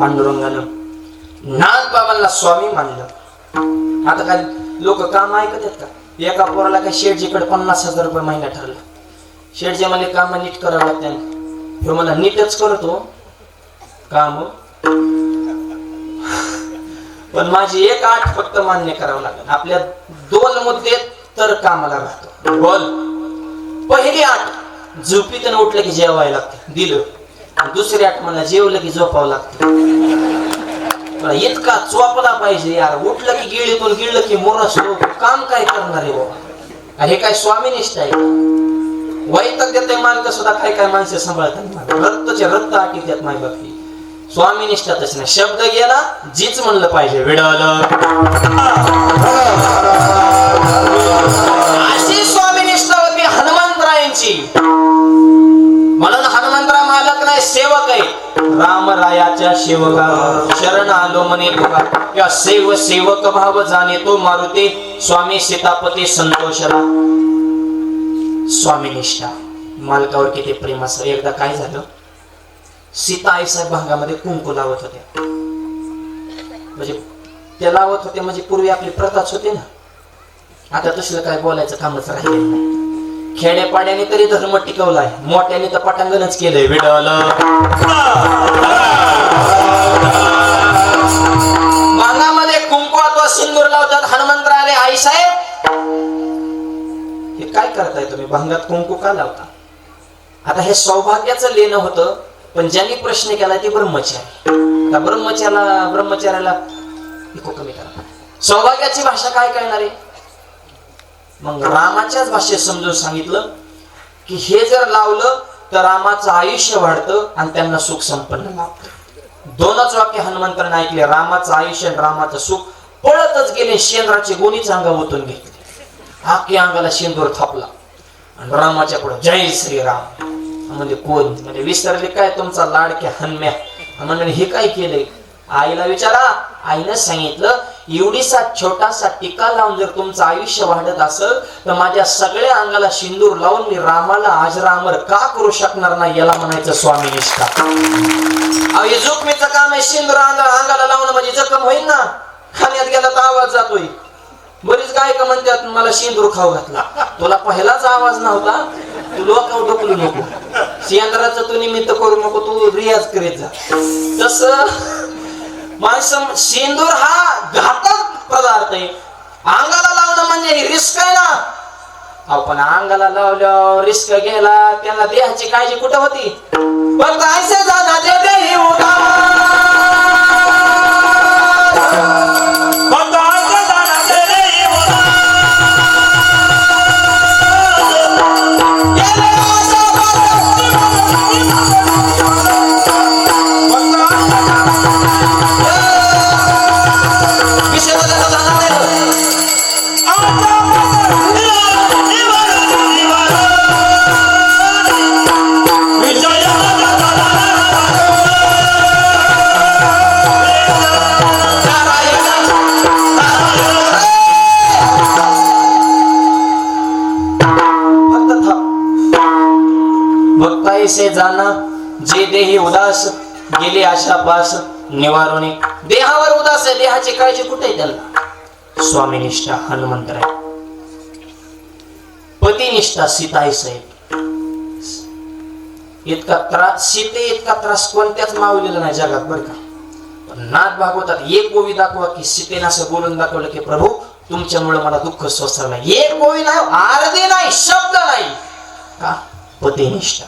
पांडुरंगानं नाथ बाबांना स्वामी मानलं. आता काय लोक काम ऐकत आहेत का? एका पोराला काय शेठजीकडे 50,000 रुपये महिना ठरला. शेठजी मला काम नीट करावं लागतं. तो मला नीटच करतो काम, पण माझी एक अट फक्त मान्य करावं लागेल. आपल्या 2 मुद्दे तर कामाला राहतो. बोल. पहिली अट, झोपीतून उठलं की जेवायला लागतं, दिलं. आणि दुसरी अट, मला जेवलं की झोपावं लागतं. इतका चोपला पाहिजे यार. उठलं की गिळीतून, गिळलं की मोरसतो. काम काय करणार आहे बाबा? हे काय स्वामीनिष्ठ आहे? वैताग देते मालक सुद्धा. काय काय माणसं सांभाळतात, रक्तचे रक्त आटी देत नाही बाकी. स्वामीनिष्ठातच नाही. शब्द गेला, जीच म्हणलं पाहिजे. विडालं अशी स्वामीनिष्ठा होती हनुमंतरायांची. म्हणून हनुमंतराय मालक नाही, सेवक आहे. रामरायाच्या सेवका शरण आलो म्हणे तुका, या सेव सेवक भाव जाणे तो मारुती. स्वामी सीतापती संतोषला. स्वामीनिष्ठा मालकावर किती प्रेम असं. एकदा काय झालं, सीता आईसाहेब भागामध्ये कुंकू लावत होत्या. म्हणजे त्या लावत होते म्हणजे पूर्वी आपली प्रथाच होती ना. आता तसलं काय बोलायचं कामच राहिलेलं नाही. खेड्यापाड्याने तरी धर्म टिकवलाय, मोठ्याने तर पटांगणच केलंय. विडल भागामध्ये कुंकू अथवा सिंदूर लावतात. हनुमंतराय आई साहेब हे काय करताय तुम्ही? भांगात कुंकू का लावता? आता हे सौभाग्याचं लेणं होतं, पण ज्यांनी प्रश्न केला ते ब्रह्मचारी. ब्रह्मचार्याला कमी करा. सौभाग्याची भाषा काय कळणार आहे? मग रामाच्याच भाषेत समजून सांगितलं की हे जर लावलं तर रामाचं आयुष्य वाढतं आणि त्यांना सुख संपन्न लाभतं. 2च वाक्य हनुमंतांनी ऐकले. रामाचं आयुष्य आणि रामाचं सुख. पळतच गेले. शेंद्राचे गोणीच अंगा ओतून घेतले. आखी अंगाला शेंदूर थापला आणि रामाच्या पुढे जय श्रीराम म्हणजे कोण? म्हणजे विसरले काय तुमचा लाडक्या हनम्या? म्हणजे हे काय केलंय? आईला विचारा. आईनं सांगितलं, एवढीसा छोटासा टिका लावून जर तुमचं आयुष्य वाढत असेल तर माझ्या सगळ्या अंगाला सिंदूर लावून मी रामाला अजरामर का करू शकणार नाही? याला म्हणायचं स्वामीनिष्ठा. हे जोखमीचं काम आहे. सिंदूर अंगाला लावणं म्हणजे जखम होईल ना. खाण्यात गेला तर आवाज जातोय. बरीच गायक म्हणतात मला सिंदूर खाऊ घातला. तुला पहिलाच आवाज नव्हता. तू लोकांवर ढकलू नको. शेंद्राचं तू निमित्त करू नको. तू रियाज करीत जा. तसं माणसं सिंदूर हा घातक पदार्थ आहे. अंगाला लावणं म्हणजे रिस्क आहे ना. आपण अंगाला लावल्यावर रिस्क घ्यायला त्यांना देहाची काळजी कुठं होती? पण जायचं जाणार देही उगा से जाना जे देही उदास गेले आशा पास निवारोने. देहावर उदास आहे. देहाची काळजी कुठे आहे त्यांना? स्वामीनिष्ठा हनुमंतराय. पतिनिष्ठा सीताई साहेब. इतका त्रास सीते इतका त्रास कोणत्याच मावलेला नाही जगात बरं का. पण नाथ भागवतात एक ओवी दाखवा की सीतेनं असं बोलून दाखवलं की प्रभू तुमच्यामुळे मला दुःख सोसलं नाही. एक ओवी नाही, अर्धे नाही, शब्द नाही. का? पतिनिष्ठा.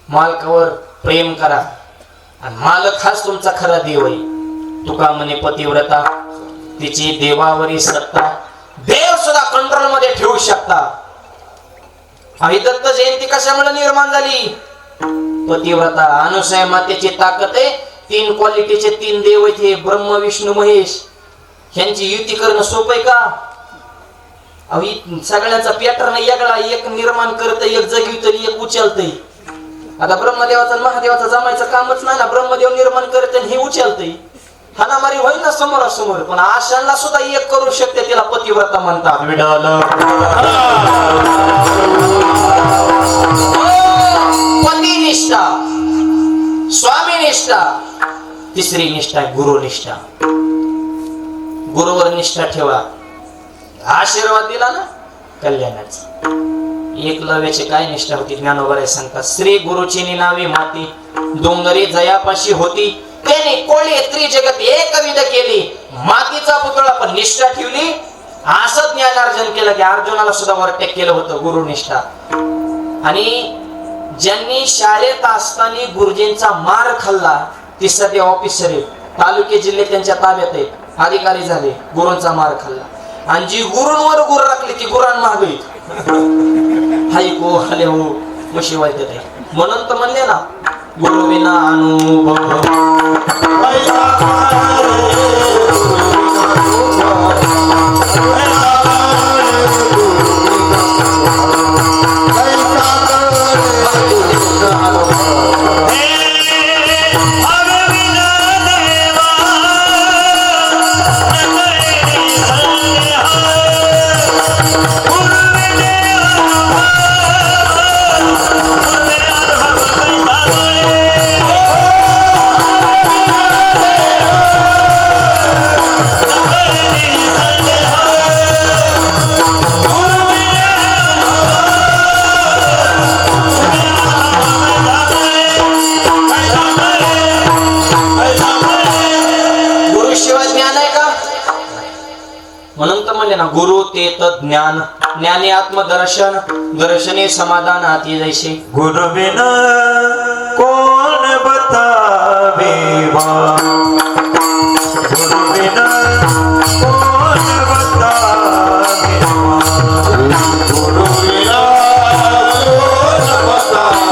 मालकावर प्रेम करा आणि मालक हाच तुमचा खरा देव आहे. तुका म्हणे पतिव्रता तिची देवावरी सत्ता. देव सुद्धा कंट्रोल मध्ये ठेवू शकता. आई दत्त जयंती कशामुळे निर्माण झाली? पतिव्रता अनुसया मातेची ताकद आहे. 3 क्वालिटीचे 3 देव आहेत, ब्रह्म विष्णू महेश. ह्यांची युती करणं सोपं आहे का? सगळ्यांचा पॅटर्न वेगळा. एक निर्माण करत, एक जगवित, एक उचलतय. आता ब्रह्मदेवाचा महादेवाचा जमायचं कामच नाही ना. ब्रह्मदेव निर्माण करत हे उचलतय. हानामारी होईल ना समोरासमोर. पण आशांना सुद्धा एक करू शकते. तिला पतिव्रता म्हणतात. पतिनिष्ठा, स्वामीनिष्ठा. तिसरी निष्ठा आहे गुरुनिष्ठा. गुरुवर निष्ठा ठेवा. आशीर्वाद दिला ना कल्याणाचा. एकलव्याची काय निष्ठा होती ज्ञानोबराय सांगतात. श्री गुरुची निनावी माती डोंगरी जयापाशी होती, त्याने कोळी त्रिजगत एक विध केली. मातीचा पुतळा पण निष्ठा ठेवली. असं ज्ञानार्जन केलं की अर्जुनाला सुद्धा ओव्हरटेक केलं होतं गुरुनिष्ठा. आणि ज्यांनी शाळेत असताना गुरुजींचा मार खाल्ला ते सध्या ऑफिसर आहेत, तालुके जिल्हे त्यांच्या ताब्यात आहेत, अधिकारी झाले, गुरूंचा मार खाल्ला. आणि जी गुरूंवर गुरु राखली ती गुरान मागली. हाय को आले हो मशी वाईट आहे. म्हणून तर म्हणले ना गुरु विना अनुभव. म्हणून तर म्हणले ना गुरु ते ज्ञान, ज्ञानी आत्मदर्शन, दर्शने समाधान आती जैसे. गुरु बिना कौन बतावे गुरु बिना कौन बतावे गुरु बिना कौन बतावे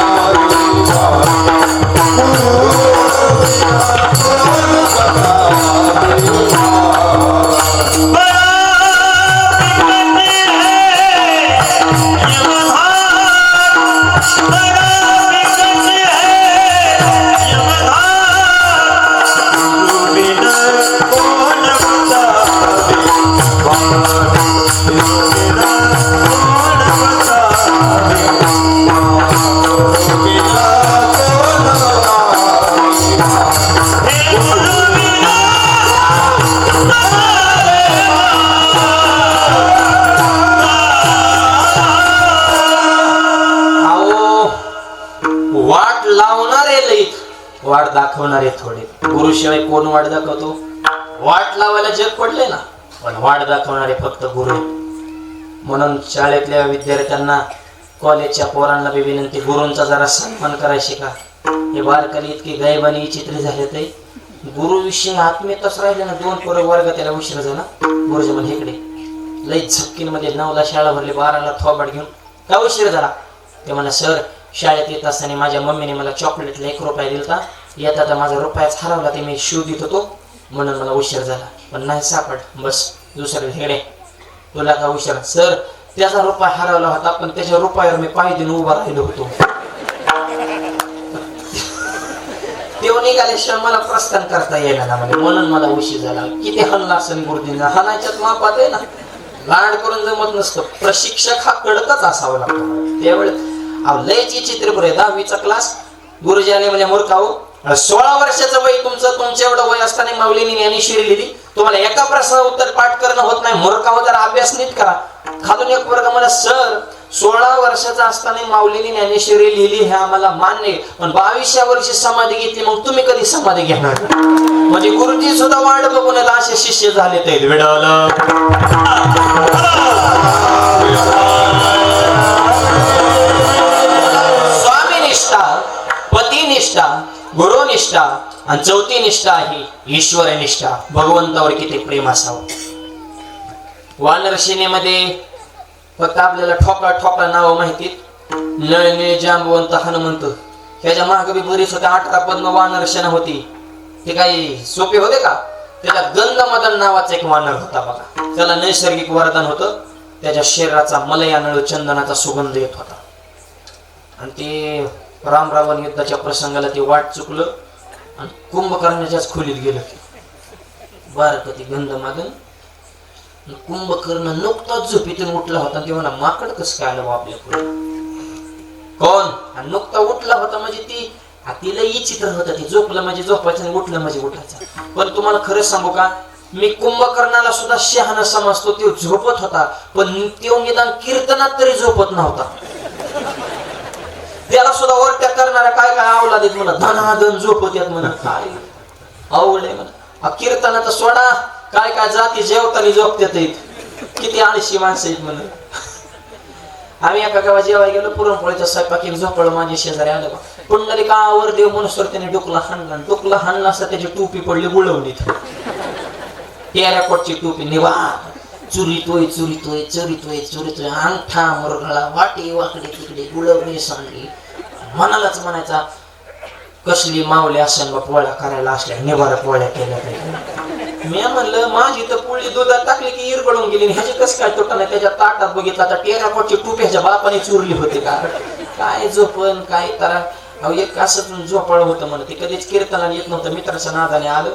वाट दाखवणारे थोडे. गुरुशिवाय कोण वाट दाखवतो? वाट लावायला जग पडले ना, पण वाट दाखवणारे फक्त गुरु. म्हणून शाळेतल्या विद्यार्थ्यांना, कॉलेजच्या पोरांना बी विनंती, गुरूंचा जरा सन्मान करायचे का. हे बारकाली इतके गायबानी चित्रे झाले ते गुरु विषयी आत्मीयतच राहिले ना. 2 पोरं वर्ग त्याला उशीर झाला. गुरुजी म्हणजे इकडे लई झपकीन मध्ये 9ला शाळा भरली, 12ला थोबाड घेऊन का उशीर झाला. ते म्हणा सर शाळेत येत असताना माझ्या मम्मीने मला चॉकलेटला 1 रुपया दिलता, येता तर माझा रुपयाच हरवला, ते मी शोधित होतो म्हणून मला उशीर झाला, पण नाही सापड. बस दुसरे हेडे तुला का उशीर. सर त्याचा रुपया हरवला होता, पण त्याच्या रुपयावर मी पाय देऊन उभा राहिलो होतो. तेव्हा निघाल्याशिवाय मला प्रस्थान करता येणार ना मला, म्हणून मला उशीर झाला. किती हल्ला असेल गुरुजींना, हाणायच्यात मापात आहे ना. लाड करून जमत नसतं. प्रशिक्षक हा कडकच असावा लागतो. त्यावेळेस लयची चित्रपुर आहे 10वीचा क्लास. गुरुजी आले म्हणजे मूर्खाओ, 16 वर्षाचं वय तुमचं एवढं वय असताना माऊलीने ज्ञानेश्वरी लिहिली. तुम्हाला एका प्रश्नाचं उत्तर पाठ करणं होत नाही. मूर्खाओ जरा अभ्यास नीट करा. खालून एक वर्ग मला सर 16 वर्षाचा असताना माऊलीने ज्ञानेश्वरी लिहिली हे आम्हाला मान्य आहे, पण 22व्या वर्षी समाधी घेतली, मग तुम्ही कधी समाधी घेणार. म्हणजे गुरुजी सुद्धा वाट बघून असे शिष्य झाले ते विडाला. स्वामीनिष्ठा, पतिनिष्ठा, गुरुनिष्ठा आणि 4थी निष्ठा आहे ईश्वरनिष्ठा. भगवंतावर किती प्रेम असावं. वानर सेनेमध्ये फक्त आपल्याला ठोकळा नाव माहितीत. नळने, जांबवंत, हनुमंत, त्याच्या मागे बी बरीच होते. 18 पद्म वानर सेना होती. ते काही सोपे होते का. त्याला गंधमदन नावाचा एक वानर होता बघा. त्याला नैसर्गिक वरदान होतं. त्याच्या शरीराचा मलया नळ चंदनाचा सुगंध येत होता. आणि ते राम रावण युद्धाच्या प्रसंगाला ते वाट चुकलं आणि कुंभकर्णाच्याच खोलीत गेलं. बारकती गंधमादन. कुंभकर्ण नुकताच झोपेतून उठला होता. ते म्हणा माकड कसं काय आलं आपल्या पुढे. कोण? आणि नुकता उठला होता म्हणजे ती तिला विचित्र होतं ते झोपलं म्हणजे झोपायचं आणि उठलं म्हणजे उठायचं. पण तुम्हाला खरं सांगू का, मी कुंभकर्णाला सुद्धा शहाणा समजतो. तो झोपत होता पण तो निदान कीर्तनात तरी झोपत नव्हता. त्याला सुद्धा वरट्या करणाऱ्या काय काय अवलादीत म्हणत धनाधन झोपत येत म्हणत. काय अवघड आहे म्हणत. कीर्तनात सोडा काय काय जाती जेवताना झोपत्यात. किती आळशी माणसं आहेत म्हणत. आम्ही एका गावात जेवायला गेलो, पुरणपोळीचा स्वयंपाक एक झोपळ माझ्या शेजारी आलं. पुंडलिकावर देव मनसोर त्याने डोकला हाणला. डोकला हाणला असता त्याची टोपी पडली गुळवणीत. टेराकोटची टोपी निवा चुरीतोय चुरीतोय चुरीतोय चुरीतोय अंगठा मुरगळा वाटी वाकडे तिकडे गुळवणी सांडली. मनालाच म्हणायचा कसली मावली असेल बा पोळ्या करायला असल्या निवारा पोळ्या केल्या पाहिजे. मी म्हणलं माझी तर पोळी दुधात टाकली की इरगळून गेली. ह्याची कसं काय तुटा नाही. त्याच्या ताटात बघितला तर टेराकोटची टोपी ह्याच्या बापाने चुरली होती का. काय झोपण काय तारा. एक असं झोपाळ होतं म्हणत. ते कधीच कीर्तनाला येत नव्हतं. मित्राच्या नादाने आलं.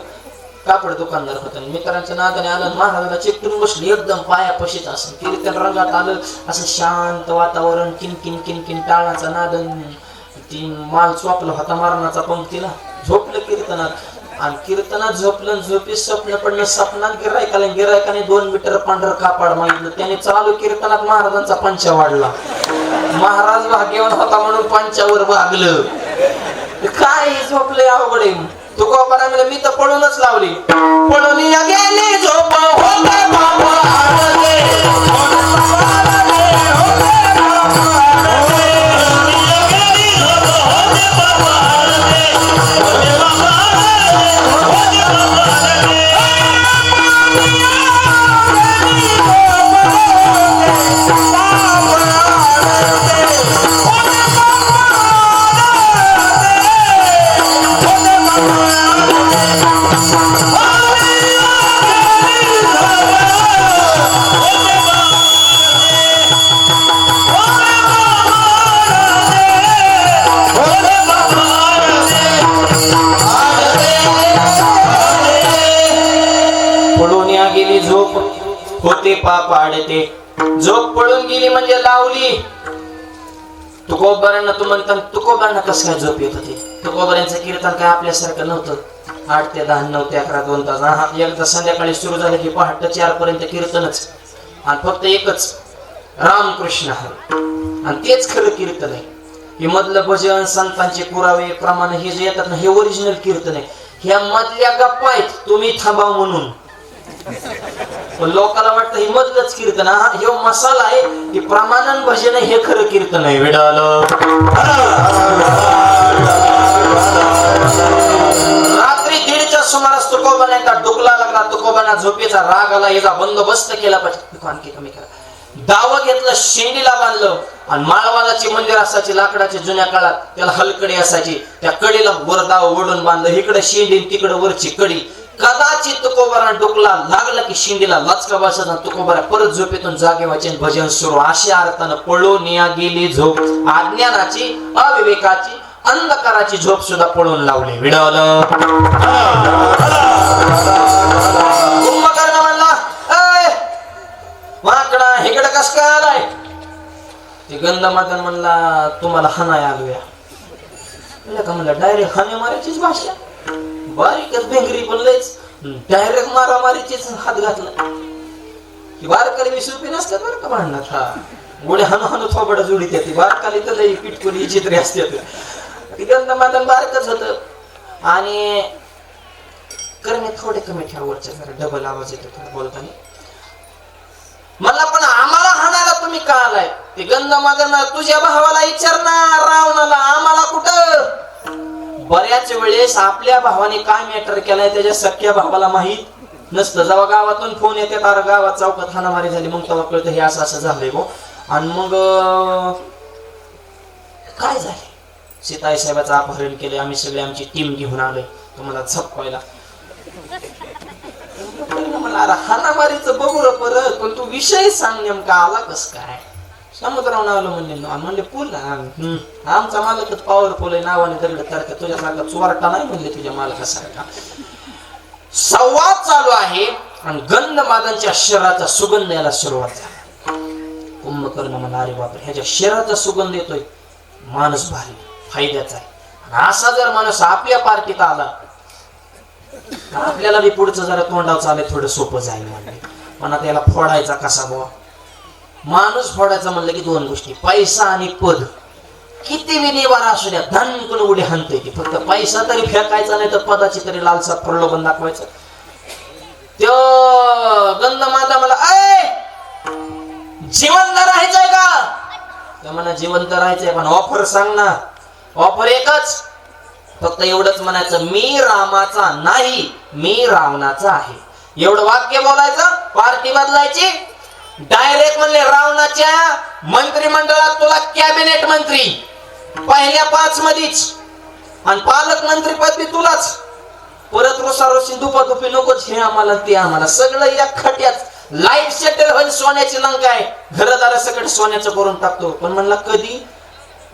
कापड दुकानदार होतं. मित्रांच्या नादाने आलं. महाराजाला चिकटून बसली एकदम पायापशीच असं. कीर्तन रंगात आलं. असं शांत वातावरण. किनकिन किनकिन टाळाचा नादन. ती माल चोपला होता मरणाचा पंक्तीला. झोपलं कीर्तनात. आणि कीर्तनात झोपलं. झोपी स्वप्न पडलं. स्वप्नात गिरायकाने 2 मीटर पांढर कापड मागितलं. त्याने चालू कीर्तनात महाराजांचा पंचा वाढला. महाराज भाग्यवान होता म्हणून पंचावर भागलं. काय झोपले अवघड आहे. तुकोबरा म्हणजे मी तर पळूनच लावली. पळून गेली झोप होते बाबा गेली झोप होते पापाडते. झोप पळून गेली म्हणजे लावली. तुकोबारांना तू म्हणता तुकोबारांना कसं काय झोप येत होती. तुकोबारांचं कीर्तन काय आपल्यासारखं नव्हतं. 8 ते 10 9 ते 11 2 तास. एकदा संध्याकाळी सुरू झालं की पहाटे 4 पर्यंत कीर्तनच. आणि फक्त एकच रामकृष्ण हरी. आणि तेच खरं कीर्तन आहे. हे मधलं भजन संतांचे पुरावे प्रमाणे हे जे येतात ना हे ओरिजिनल कीर्तन आहे. ह्या मधल्या गप्पा आहेत तुम्ही थांबा म्हणून. पण लोकांना वाटतं हे मधलंच कीर्तन. हे मसाला आहे. हे प्रमाणन भजन आहे. हे खरं कीर्तन आहे. विडाल रात्री 1:30च्या सुमारास तुकोबांना डुकला लागला. तुकोबांना झोपेचा राग आला. याचा बंदोबस्त केला पाहिजे. आणखी कमी करा. दावं घेतलं. शेंडीला बांधलं. आणि माळवादाची मंदिर असायची लाकडाची जुन्या काळात. त्याला हलकडी असायची. त्या कडेला वर दाव ओढून बांधलं. इकडे शेंडी तिकडे वरची कडी. कदाचित तुकोबारा डोकला लागला की शिंदीला लचका बसत. तुकोबारा परत झोपेतून जागे व्हायचे. भजन सुरू. अशा अर्थानं पळून या गेली झोप. अज्ञानाची अविवेकाची अंधकाराची झोप सुद्धा पळून लावली. विडवलं. कुंभकर्ण म्हणला माकडा इकडे कस काय आलाय. ते गंधमादन म्हणला तुम्हाला हाणाय आलोया. का म्हणलं डायरेक्ट हाणे मारायचीच भाषा. बारीकच भेंगरी पण लयच डायरेक्ट मारामारीचीच हात घातला. की बारकाली 20 रुपये नसतात बरं का भांडणात. हा गोड्या हाणू हाणू थोबडा जोडीत येते. बारकाली तर लई पिटकुली चित्रे असतात. गंधमादन बारकच होत. आणि करणे थोडे कमी ठेवा. वरच्या जरा डबल आवाज येतो थोडं बोलताना. मला पण आम्हाला हाणायला तुम्ही का आलाय. ते गंधमादन तुझ्या भावाला विचारणार रावणाला. आम्हाला कुठं. बऱ्याच वेळेस आपल्या भावाने काय मॅटर केलाय त्याच्या सख्या भावाला माहित नसतं. जेव्हा गावातून फोन येते तर गावात चौकात हाणामारी झाली मग तेव्हा कळतं हे असं असं झालंय गो. आणि मग काय झाले. सीताई साहेबाचं अपहरण केले. आम्ही सगळे आमची टीम घेऊन आलोय तुम्हाला झपवायला. मला हाणामारीचं बघू र परत. पण तू विषय सांग नेमका आला कस काय. समुद्रावर आलो म्हणले पूल आमचा मालकच पॉवरफुल आहे. नावाने दगड तारखा तुझ्यासारखा चोरटा नाही म्हणले तुझ्या मालकासारखा. संवाद चालू आहे. आणि गंधमादनच्या शरीराचा सुगंध यायला सुरुवात झाली. कुंभकर्ण म्हणा अरे बापरे ह्याच्या शरीराचा सुगंध येतोय. माणूस भारी फायद्याचा आहे. असा जर माणूस आपल्या पार्टीत आला आपल्याला बी पुढचं जरा तोंडाव चालेल थोडं सोपं जाईल म्हणजे. पण आता याला फोडायचा कसा बुवा? माणूस फोडायचा म्हणलं की दोन गोष्टी, पैसा आणि पद. किती बी निवारा असू द्या, धनकुन उडी हाणते ती. फक्त पैसा तरी फेकायचा नाही तर पदाची तरी लालसा प्रलोभन दाखवायचं. त्यो गंध माता मला जिवंत राहायचंय का? तर म्हणा जिवंत राहायचंय, पण ऑफर सांग ना. ऑफर एकच, फक्त एवढंच म्हणायचं, मी रामाचा नाही, मी रावणाचा आहे. एवढं वाक्य बोलायचं, पार्टी बदलायची. डायरेक्ट म्हणले रावणाच्या मंत्रिमंडळात तुला कॅबिनेट मंत्री पहिल्या 5 मधीच, आणि पालकमंत्री पद बी तुलाच. परत रोसारोशी दुपादुपी नकोच, हे आम्हाला ते आम्हाला, सगळं या खट्यात. लाईफ सेटल होईल, सोन्याची लंका आहे, घरदारा सगळं सोन्याचं करून टाकतो. पण म्हणला कधी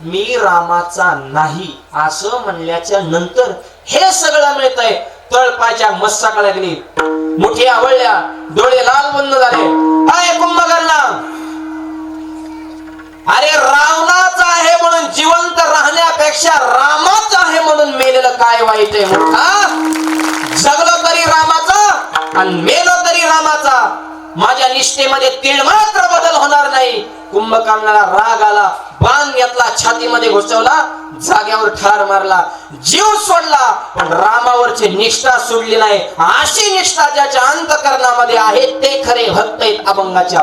मी रामाचा नाही असं म्हणल्याच्या नंतर हे सगळं मिळतंय. तळपाच्या मस्सा लागली, मुठी आवळल्या, डोळे लाल बंद झाले. अय कुंभकर्णा, अरे रावणाचा आहे म्हणून जिवंत राहण्यापेक्षा रामाचा आहे म्हणून मेलेलं काय वाईट आहे? मोठा जगलो तरी रामाचा आणि मेलो तरी रामाचा. माझ्या निष्ठेमध्ये तीळ मात्र बदल होणार नाही. कुंभकर्णाला राग आला, बाण घेतला, छातीमध्ये घुसवला, जाग्यावर ठार मारला, जीव सोडला. पण रामावरची निष्ठा सोडली नाही. अशी निष्ठा ज्याच्या अंतःकरणामध्ये आहे ते खरे भक्त आहेत अभंगाच्या.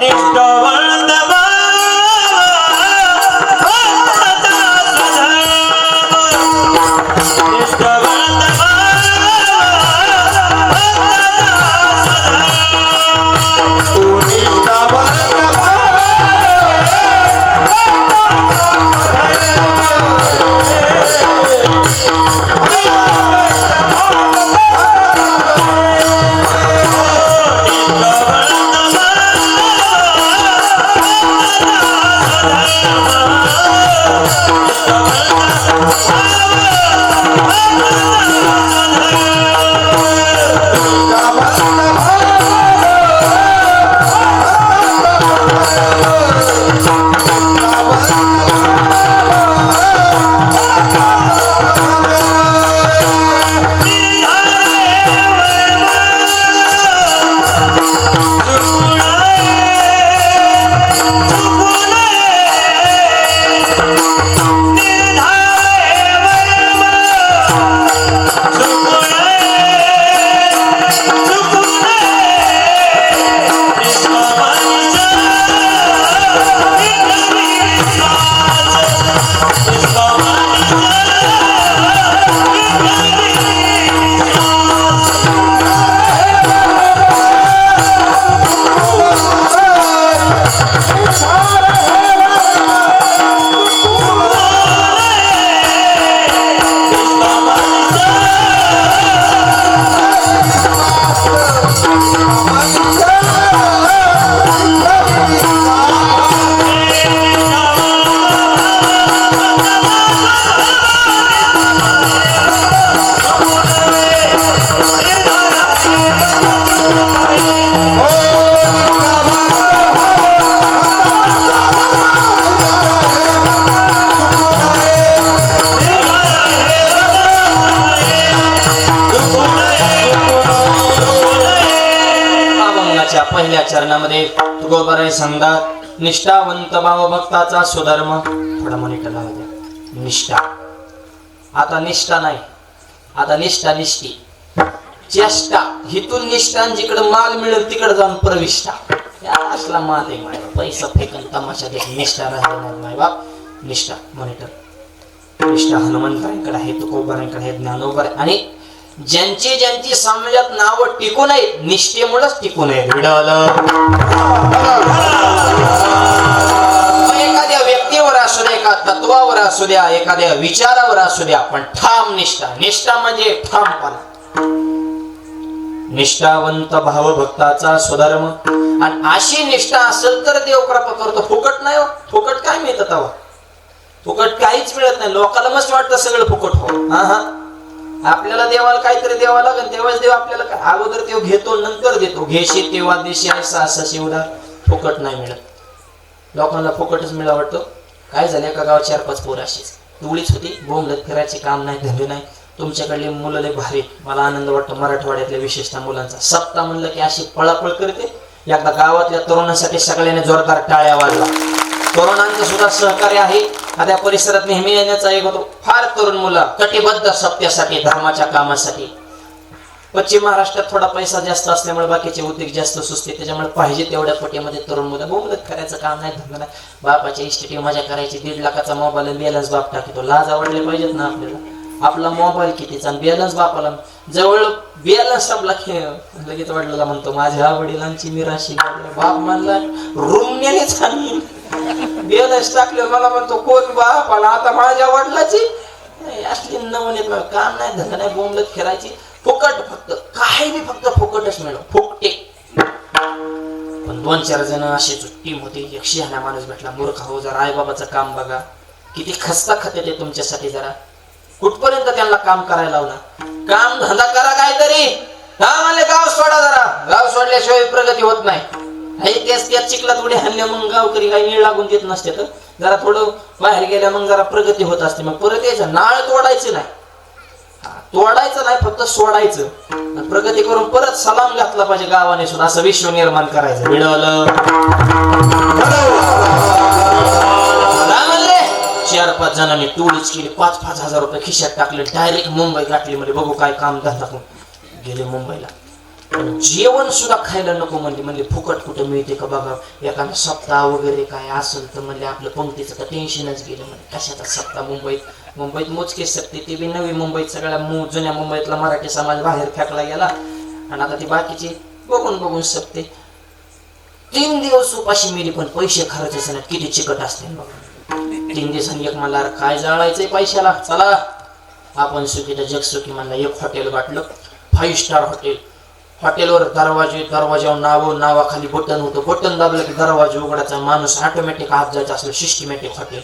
पहिल्या चरणामध्ये तुकोबाराय सांगतात, निष्ठावंत भाव भक्ताचा सुधर्म. थोडा मॉनिटर लावा द्या. निष्ठा, आता निष्ठा नाही, आता निष्ठा निष्ठी चेष्टा. हिथून निष्ठा, जिकडे माल मिळेल तिकडे जाऊन प्रविष्ठा. असला माल आहे माय बाप, पैसा फेकन तमाशा देख, निष्ठा राहिला नाही माय बाप. निष्ठा मॉनिटर, निष्ठा हनुमंतांकडे आहे, तुकोबारांकडे आहे, ज्ञानोबा आहे. आणि ज्यांची ज्यांची समाजात नाव टिकून आहेत निष्ठेमुळेच टिकून आहेत. एखाद्या व्यक्तीवर असू द्या, एका तत्वावर असू द्या, एखाद्या विचारावर असू द्या, पण ठाम निष्ठा. निष्ठा म्हणजे ठामपणा. निष्ठावंत भाव भक्ताचा स्वधर्म. आणि अशी निष्ठा असेल तर देव कृपा करतो. फुकट नाही हो, फुकट काय मिळतं तेव्हा? फुकट काहीच मिळत नाही. लोकांना मस्त वाटतं सगळं फुकट हो. हा हा, आपल्याला देवाला काहीतरी द्यावं लागेल तेव्हाच देव आपल्याला काय. अगोदर देव घेतो नंतर देतो. घेशी तेव्हा देशी असा असा शिवडा. फुकट नाही मिळत. लोकांना फुकटच मिळा वाटतो. काय झालं, एका गावात 4-5 पोरं अशीच. टोळीच होती, बोंबलत फिरायचे काम नाही, धंदे नाही. तुमच्याकडले मुलं लय भारी, मला आनंद वाटतो मराठवाड्यातल्या विशेषतः मुलांचा. सप्ताह म्हणलं की अशी पळापळ करते. एकदा गावातल्या तरुणांसाठी सगळ्यांनी जोरदार टाळ्या वाजवा. तरुणांचं सुद्धा सहकार्य आहे. आता परिसरात नेहमी येण्याचा एक होतो, फार तरुण मुलं कटिबद्ध सत्यासाठी, धर्माच्या कामासाठी. पश्चिम महाराष्ट्रात थोडा पैसा जास्त असल्यामुळे बाकीचे उद्योग जास्त सुचते, त्याच्यामुळे पाहिजे तेवढ्या पटीमध्ये तरुण मुलं बोंबलत करायचं काम नाही, धंदा नाही. बापाच्या इस्टेटी मजा करायची, 1.5 लाखाचा मोबाईल बॅलन्स बाप टाकतो. लाज आवडले पाहिजेत ना आपल्याला. आपला मोबाईल कितीचा बॅलन्स बापाला, जवळ बॅलन्स संपला की लगेच वडिलाला म्हणतो माझ्या वडिलांची मिराशी. बाप म्हणला रूमनेच बॅलन्स टाकले, मला म्हणतो कोण बाप, आणि आता माझ्या वडिलाची. असली नमुने काम नाही, धंदा नाही, बोंबलत फिरायची फुकट. फक्त काही बी फक्त फुकटच मिळव, फुकटे. पण 2-4 जण अशी टीम होती. एक शहाणा माणूस भेटला, मूर्ख हो, जरा आई बाबाचं काम बघा, किती खस्ता खाते ते तुमच्यासाठी. जरा कुठपर्यंत त्यांना काम करायला लावला. काम धंदा करा काहीतरी. हा म्हणले गाव सोडा, जरा गाव सोडल्याशिवाय प्रगती होत नाही. त्याच चिखलात उडी हल्ल्या मग गावकरी काही नीळ लागून देत नसते. तर जरा थोडं बाहेर गेल्या मग जरा प्रगती होत असते. मग परत यायचं, नाळ तोडायचं नाही, तोडायचं नाही, फक्त सोडायचं. प्रगती करून परत सलाम घातला पाहिजे गावाने सुद्धा, असं विश्व निर्माण करायचं. मिळवलं 4-5 जणांनी टोळीच केली, 5-5 हजार रुपये खिशात टाकले, डायरेक्ट मुंबई गाठली. म्हणजे बघू काय काम धंदा करून गेले मुंबईला. जेवण सुद्धा खायला नको म्हणले फुकट कुठं मिळते का बघा, एखादा सप्ताह वगैरे काय असेल तर म्हणले आपलं पंक्तीचं तर टेन्शनच गेलं. म्हणजे कशाचा सप्ताह मुंबईत मोजके शकते, ते बी नवी मुंबईत सगळ्या जुन्या मुंबईतला मराठी समाज बाहेर फेकला गेला. आणि आता ती बाकीची बघून शकते. 3 दिवस उपाशी मिली, पण पैसे खर्चायचे नाही. किती चिकट असते बघा. 3 दिवसांनी एक म्हणला काय जाळायचंय पैशाला, चला आपण सुखीचं जग सुखी म्हणला. एक हॉटेल गाठलं, 5 स्टार हॉटेल. हॉटेलवर दरवाजावर नावाखाली बटन होतं. बटन दाबलं की दरवाजा उघडायचा. माणूस ऑटोमॅटिक आत जायचं असलं सिस्टमॅटिक हॉटेल.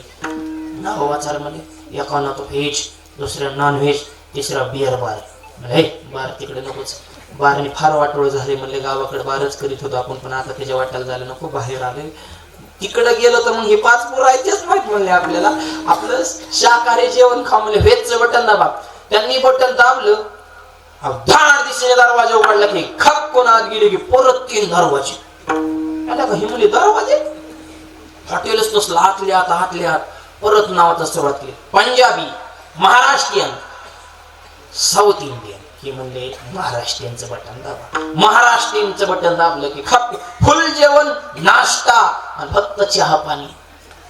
नाव वाचार म्हणजे एकानं तो व्हेज, दुसरं नॉन व्हेज, तिसरं बिअर बार. हे बार तिकडे नकोच, बारने फार वाटोळ झाले. म्हणले गावाकडे बारच करीत होतो आपण, पण आता त्याच्या वाटायला झालं नको, बाहेर आले. तिकडे गेलो तर मग हे 5 पुरायचेच माहित म्हणले आपल्याला. आपलं शाकाहारी जेवण खाऊ म्हणले. व्हेजचं बटन दाबा. त्यांनी बटन दाबलं, धाड दिशेने दरवाजा उघडला की खप कोण आत गेले की परत 3 दरवाजे. आल्या का हे मुली दरवाजे. हॉटेलच नसलं, आतले आत परत नावाचा सुरुवात केली. Punjabi, Maharashtrian, south Indian. हे म्हणले महाराष्ट्रीयनचं बटन दाबा. महाराष्ट्रीयनचं बटन दाबलं की खप फुल जेवण, नाश्ता आणि फक्त चहा पाणी.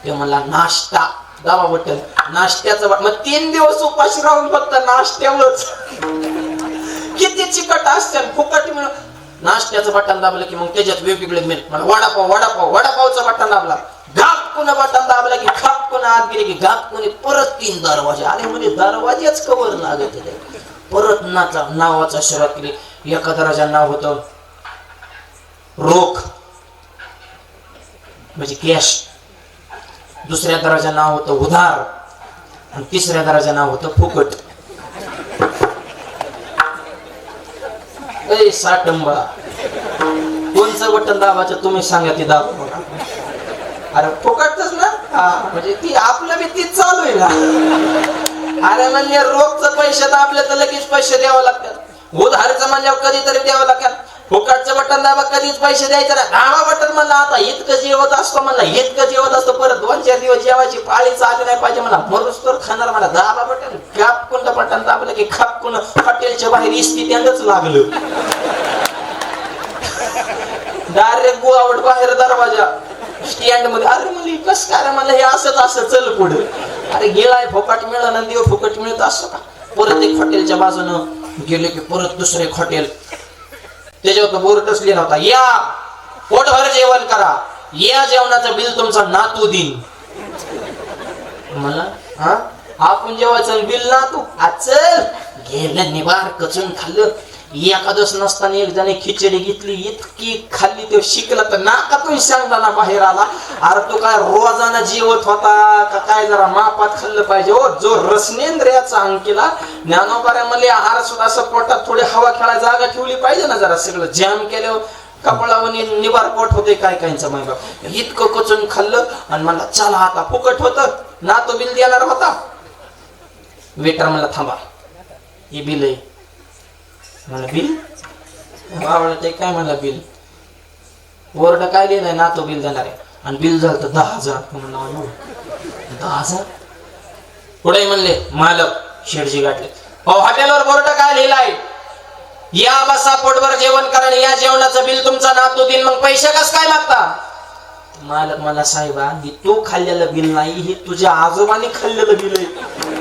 ते म्हणला नाश्ता दाबा बटन, नाश्त्याचं बटन. मग 3 दिवस उपाशी राहून फक्त नाश्त्यावरच. किती चिकट असते, फुकट मिळ. नाश्त्याचं बटन दाबलं की मग त्याच्यात वेगवेगळे मिळत. मला वडापावचं बटन दाबला, घाप कुणा बटन दाबलं की खाप कुणा आत गेले की घाप कुणी परत 3 दरवाजे. अरे म्हणजे दरवाजेच कवर लागत. परत नावाचा सुरुवात केली. एका दरवाजा नाव होतं रोख म्हणजे कॅश, दुसऱ्या दरवाजा नाव होतं उधार, आणि तिसऱ्या दरवाजा नाव होतं फुकट. साटंबा कोणचं बटन दाबायचं तुम्ही सांगा, ते दाब. अरे फुकटच ना, म्हणजे ती आपलं बी तीच चालू आहे ना. अरे म्हणजे रोखचं पैसे दाबले तर लगेच पैसे द्यावं लागतात. उधारचं म्हणल्यावर कधीतरी द्यावं लागतात. फुकटचं बटन दाबा कधीच पैसे द्यायचं ना. डावा बटन म्हणला आता इतकं जेवत असतो, म्हणला इतकं जेवत असतो. परत 2-4 दिवस जेवायची पाळी चालली नाही पाहिजे मला, मरूस तर खाणार. मला दाबा बटन, खाप कोणतं बटन दाबलं की खाप कोण हॉटेलच्या बाहेर इस्ती त्यांनाच लागलं. डायरेक्ट गोवावट बाहेर दरवाजा स्टँड मध्ये. अरे मुली कस काय मला हे असं चल पुढे. अरे गेलाय फुकट मिळालं, नंदी फुकट मिळत असं का. परत एक हॉटेलच्या बाजूनं गेले की परत दुसरं एक हॉटेल. त्याच्यावर बोर्डच लिहिला होता, या पोटभर जेवण करा, या जेवणाचं बिल तुमचा नातू देईन. मला आपण जेवायचं बिल नातू. चल गेलं निवार कचून खाल्लं. एकादश नसताना एक जण खिचडी घेतली, इतकी खाल्ली ते शिकला तर नाकातून सांगताना बाहेर आला. अरे तो काय रोजाना जेवत होता का काय, जरा मापात खाल्लं पाहिजे. हो जो रसनेंद्रियाचा अंकीला ज्ञानोबाऱ्या म्हणले आहार सुद्धा असं पोटात थोडी हवा खेळायला जागा ठेवली पाहिजे ना. जरा सगळं जॅम केल्यावर कपाळावर निवार पोट होते काय कायचं माहिती. इतकं कचून खाल्लं आणि म्हणला चला आता फुकट होतं ना, तो बिल देणार होता. वेटर म्हणला थांबा, हे बिल आहे. म्हणलं बिल? बाबा ते काय म्हणला बिल? बोर्ड काय लिहिलंय ना तो बिल देणार आहे. आणि बिल झालं तर 10,000. म्हणलं 10,000? पुढे म्हणले मालक शेडजी गाठले, हो हॉटेलवर बोर्ड काय लिहिलाय? या बसा पोटभर जेवण करा आणि या जेवणाचं बिल तुमचा नातू देईन, मग पैसे कस काय लागता? मालक मला साहेबा ही तू खाल्लेलं बिल नाही, हे तुझ्या आजोबांनी खाल्लेलं बिल आहे.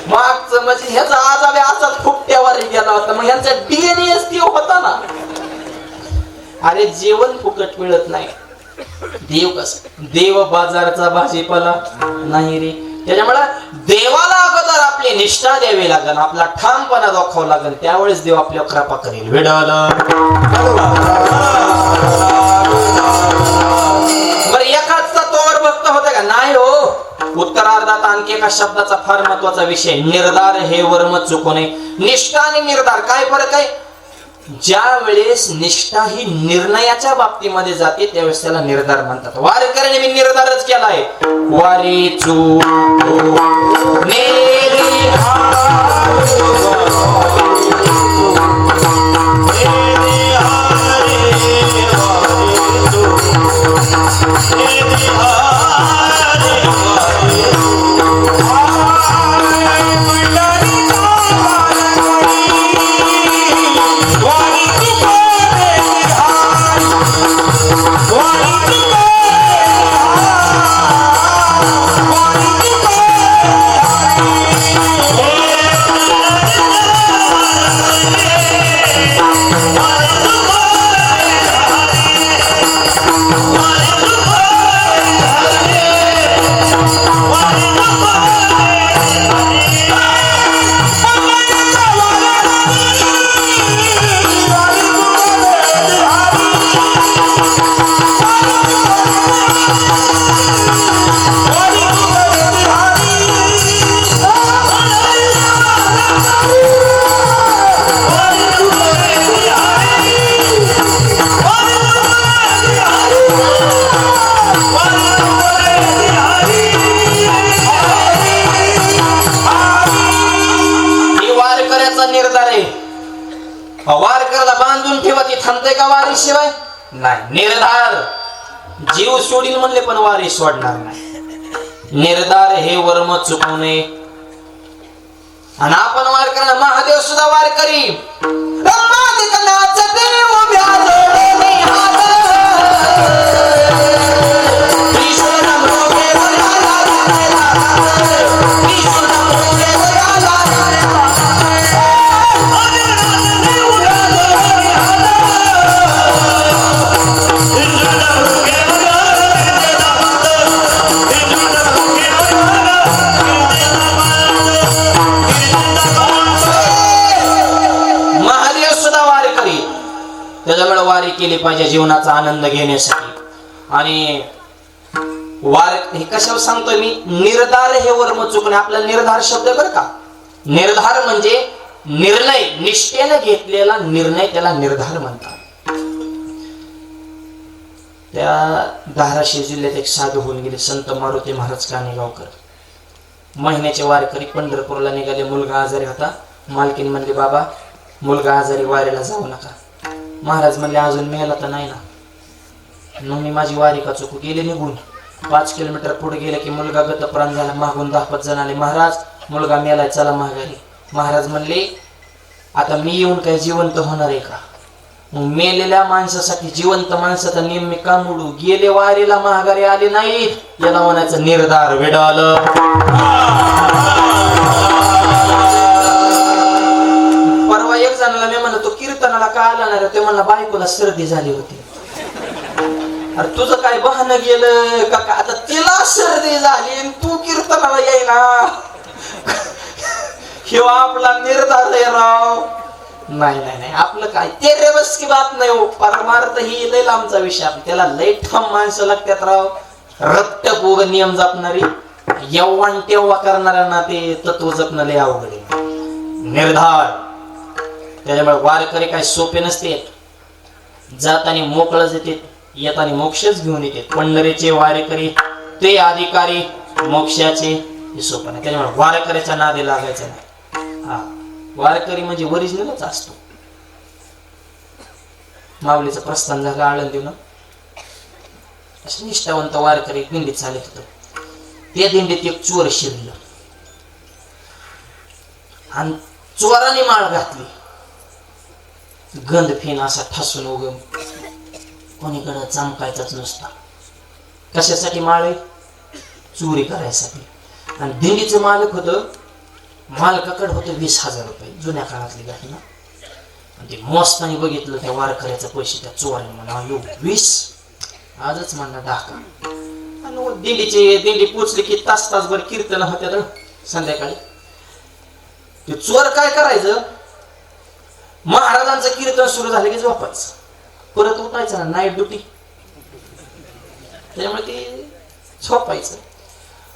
मागचं म्हणजे ह्याचा आजाबे असाच फुकट्यावर गेला होता, मग ह्यांचा डीएनएस ते होता ना. अरे जेवण फुकट मिळत नाही. देव कस? देव बाजारचा भाजीपाला नाही रे. त्याच्यामुळे देवाला अगोदर आपली निष्ठा द्यावी लागेल, आपला ठामपणा दाखवावा लागेल, त्यावेळेस देव आपल्या कृपा करेल. विडाला बरं एकाच तत्वावर भक्त होते का? नाही हो. उत्तरार्धात आणखी एका शब्दाचा फार महत्वाचा विषय, निर्धार हे वर्म चुकू नये. निष्ठा आणि निर्धार काय फरक आहे? ज्या वेळेस निष्ठा ही निर्णयाच्या बाबतीमध्ये जाते त्यावेळेस त्याला निर्धार म्हणतात. वारकऱ्याने मी निर्धारच केलाय, वारी चू वारकऱ्याला बांधून ठेवा, ती थांबते का वारी शिवाय? नाही. निर्धार जीव सोडील म्हणले पण वारी सोडणार नाही. निर्धार हे वर्म चुकू नये. आणि आपण वारकऱ्याला महादेव सुद्धा वारकरी त्याच्यामुळे वारी केली पाहिजे जीवनाचा आनंद घेण्यासाठी. आणि वार हे कशावर सांगतोय मी? निर्धार हे वर्म चुकणे. आपला निर्धार शब्द बरं का? निर्धार म्हणजे निर्णय, निष्ठेने घेतलेला निर्णय, त्याला निर्धार म्हणतात. त्या धाराशिव जिल्ह्यात एक साधू होऊन गेले, संत मारुती महाराज कानेगावकर. महिन्याचे वारकरी पंढरपूरला निघाले. मुलगा आजारी होता. मालकीन म्हणले बाबा मुलगा आजारी, वारीला जाऊ नका. महाराज म्हणले अजून मेला तर नाही ना. मग मी माझी वारी का चुकू? गेले निघून. 5 किलोमीटर पुढे गेले की मुलगा गतप्राण झाला. मागून 10-5 जण आले, महाराज मुलगा मेलाय, चला माघारी. महाराज म्हणले आता मी येऊन काय जिवंत होणार आहे का? मग मेलेल्या माणसासाठी जिवंत माणसाचा नियम मी का मोडू? गेले वारीला माघारी आले नाही, याला म्हणायचं निर्धार. वेडालं परवा एक जणाला मी म्हणलं तो कीर्तनाला का आला नाही? ते म्हणला बायकोला सर्दी झाली होती. अरे तुझं काय बहाणं गेलं का? आता तिला सर्दी झाली तू कीर्तनाला येईना, किंवा आपला निर्धार आहे राव. नाही नाही नाही, आपलं काय ते रे बस की बात नाही हो. परमार्थ ही लय लांबचा विषय. त्याला लय ठाम माणसं लागतात राव. रक्त पोग नियम जपणारी, यव्वान तेव्हा करणाऱ्यांना ते तत्व जपणं लय अवघड आहे. निर्धार. त्याच्यामुळे वारकरी काय सोपे नसते. जाताना मोकळच येते, येताना मोक्षच घेऊन येते. पंढरीचे वारकरी ते अधिकारी मोक्षाचे. हे सोपं नाही. त्याच्यामुळे वारकऱ्याच्या नादी लागायचं नाही. हा, वारकरी म्हणजे ओरिजिनलच असतो. माऊलीचं प्रस्थान झालं आळंदीनं, असे निष्ठावंत वारकरी दिंडीत चालत होतं. त्या दिंडीत एक चोर शिरलं आणि चोराने माळ घातली. गंध फेन असा ठासून उगम कोणीकडे चमकायचाच नसता. कशासाठी माळ आहे? चोरी करायसाठी. आणि दिंडीचं मालक होतं, मालकाकडे होतं 20,000 रुपये, जुन्या काळातली घटना. आणि ते मस्तानी बघितलं त्या वारकऱ्याचा पैसे त्या चोराने, म्हणा 20 आजच म्हणला डाका. आणि दिंडी पोचली की तासभर कीर्तन होत्या संध्याकाळी. ते चोर काय करायचं, महाराजांचं कीर्तन सुरू झालं की झोपायचं, परत उठायचं ना, नाईट ड्युटी. त्याच्यामुळे ते झोपायचं.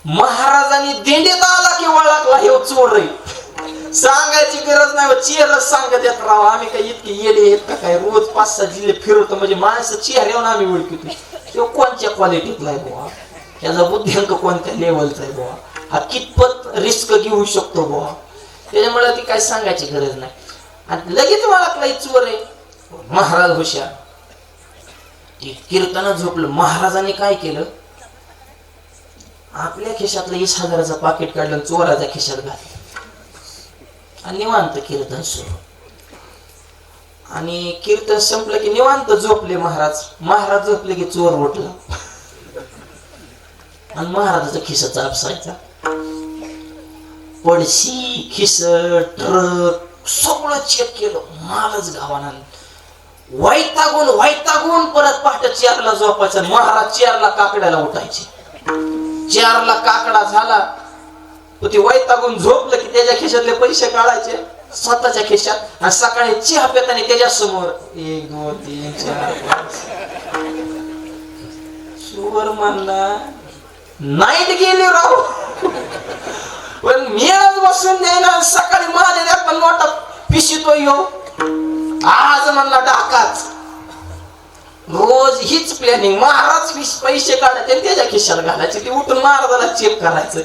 महाराजांनी दिंडीत आला की ओळखला हे चोर आहे. सांगायची गरज नाही, चेहराच सांगत येत राव. आम्ही काही इतके येडे आहेत का काय? रोज 5-6 जिल्हे फिरवतो म्हणजे माणसं चेहऱ्यावर आम्ही ओळखतो. तो कोणत्या क्वालिटीतला आहे बुवा, त्याचा बुद्ध्यांक कोणत्या लेवलचा आहे बुवा, हा कितपत रिस्क घेऊ शकतो बुवा. त्याच्यामुळे ती काय सांगायची गरज नाही. आणि लगेच ओळखला चोर आहे. महाराज हुशार. ती कीर्तन झोपलं. महाराजांनी काय केलं, आपल्या खिशातलं 20,000चं पाकिट काढलं, चोराच्या खिशात घातलं आणि निवांत कीर्तन सुरू. आणि कीर्तन संपलं की निवांत झोपले महाराज. महाराज झोपले की चोर उठला आणि महाराजाचा खिसा चापसायचा. पडशी, खिस, ट्रक सगळं चेक केलं. मालच गावाना. वैतागून परत पहाटे 4ला झोपायचं. महाराज 4ला काकड्याला उठायचे. 4ला काकडा झाला ते वैतागून झोपलं की त्याच्या खिशातले पैसे काढायचे स्वतःच्या खिशात. आणि सकाळी चहा पेताना त्याच्या समोर 1 2 3 4 5. चोर म्हणला नाईट गेली राव, पण मेळच बसून द्यायला. सकाळी माझ्या नोटा पिशितो येऊ. आज म्हणला डाकाच. रोज हीच प्लॅनिंग. महाराज पैसे काढायचे आणि त्याच्या खिशात घालायचे. ते उठून महाराजाला चेक करायचं.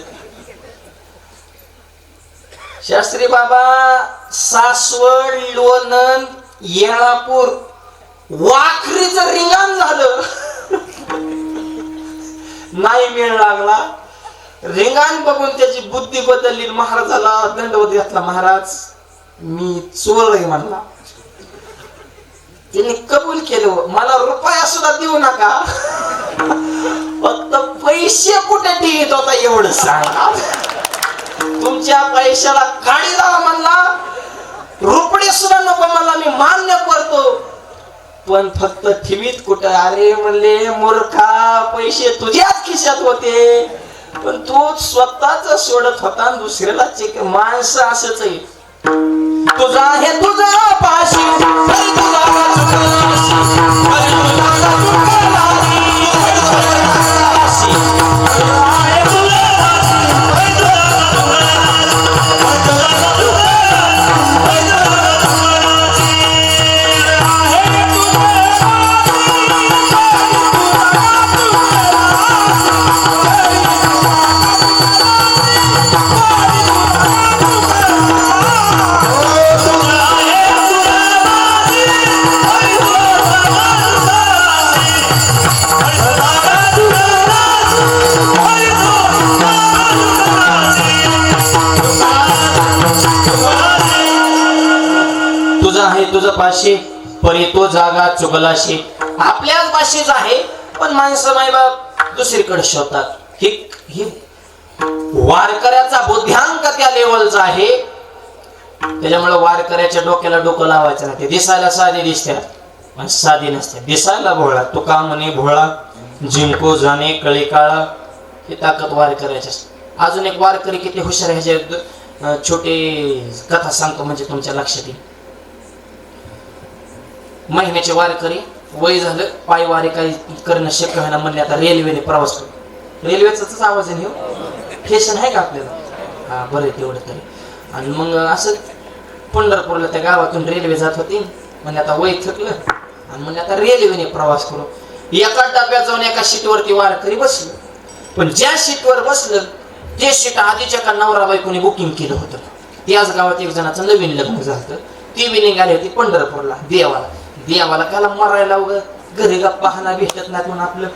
शास्त्री बाबा सासवड, लोणंद, येळापूर, वाखरीचं रिंगाण झालं. नाही मेळ लागला. रिंगाण बघून त्याची बुद्धी बदलली. महाराजाला दंडवत घातला. महाराज मी चोर आहे म्हणला. त्यांनी कबूल केलं. मला रुपया सुद्धा देऊ नका, फक्त पैसे कुठे ठेवीत होता एवढं सांगा. तुमच्या पैशाला काढी लावा म्हणला, रुपये सुद्धा नको म्हणला. मी मान्य करतो, पण फक्त ठेवीत कुठं? अरे म्हणले मूर्खा, पैसे तुझ्याच खिशात होते, पण तू स्वतःच सोडत होता आणि दुसऱ्याला चेक. माणसं असंच आहे. तुझा हे तुझा पाशी, तुझं पाशी परी तो जागा चुगलाशी. आपल्याच पाशीच आहे, पण माणसं माय बाप दुसरीकडे शोधतात. ही वारकऱ्याचा बुद्ध्यांक त्या लेवलचा आहे. त्याच्यामुळे वारकऱ्याच्या डोक्याला डोकं लावायचं नाही. ते दिसायला साधे दिसतात पण साधी नसते. दिसायला भोळा, तुका म्हणे भोळा जिंको जाणे कळी काळा. ही ताकद वारकऱ्याची असते. अजून एक वारकरी किती हुशार आहे, ह्याचे छोटे कथा सांगतो म्हणजे तुमच्या लक्षात येईल. महिन्याचे वारकरी, वय झालं, पायी वारी काही करणं शक्य होईना म्हणले, आता रेल्वेने प्रवास करू. रेल्वेचाच आवाज आहे. फॅशन आहे का आपल्याला? हा बरं तेवढं तरी. आणि मग असं पंढरपूरला त्या गावातून रेल्वे जात होती. म्हणजे आता वय थकलं आणि म्हणजे आता रेल्वेने प्रवास करू. एका डब्यात जाऊन एका सीटवरती वारकरी बसलं, पण ज्या सीटवर बसलं ते सीट आधीच्या का नवरा बायकोनी बुकिंग केलं होतं. त्याच गावात एक जणाचं नवीन लग्न झालं. ती बी निघाली होती पंढरपूरला देवाला काला मरायला घरी गप्पा हाना भेटत नाही म्हणून आपलं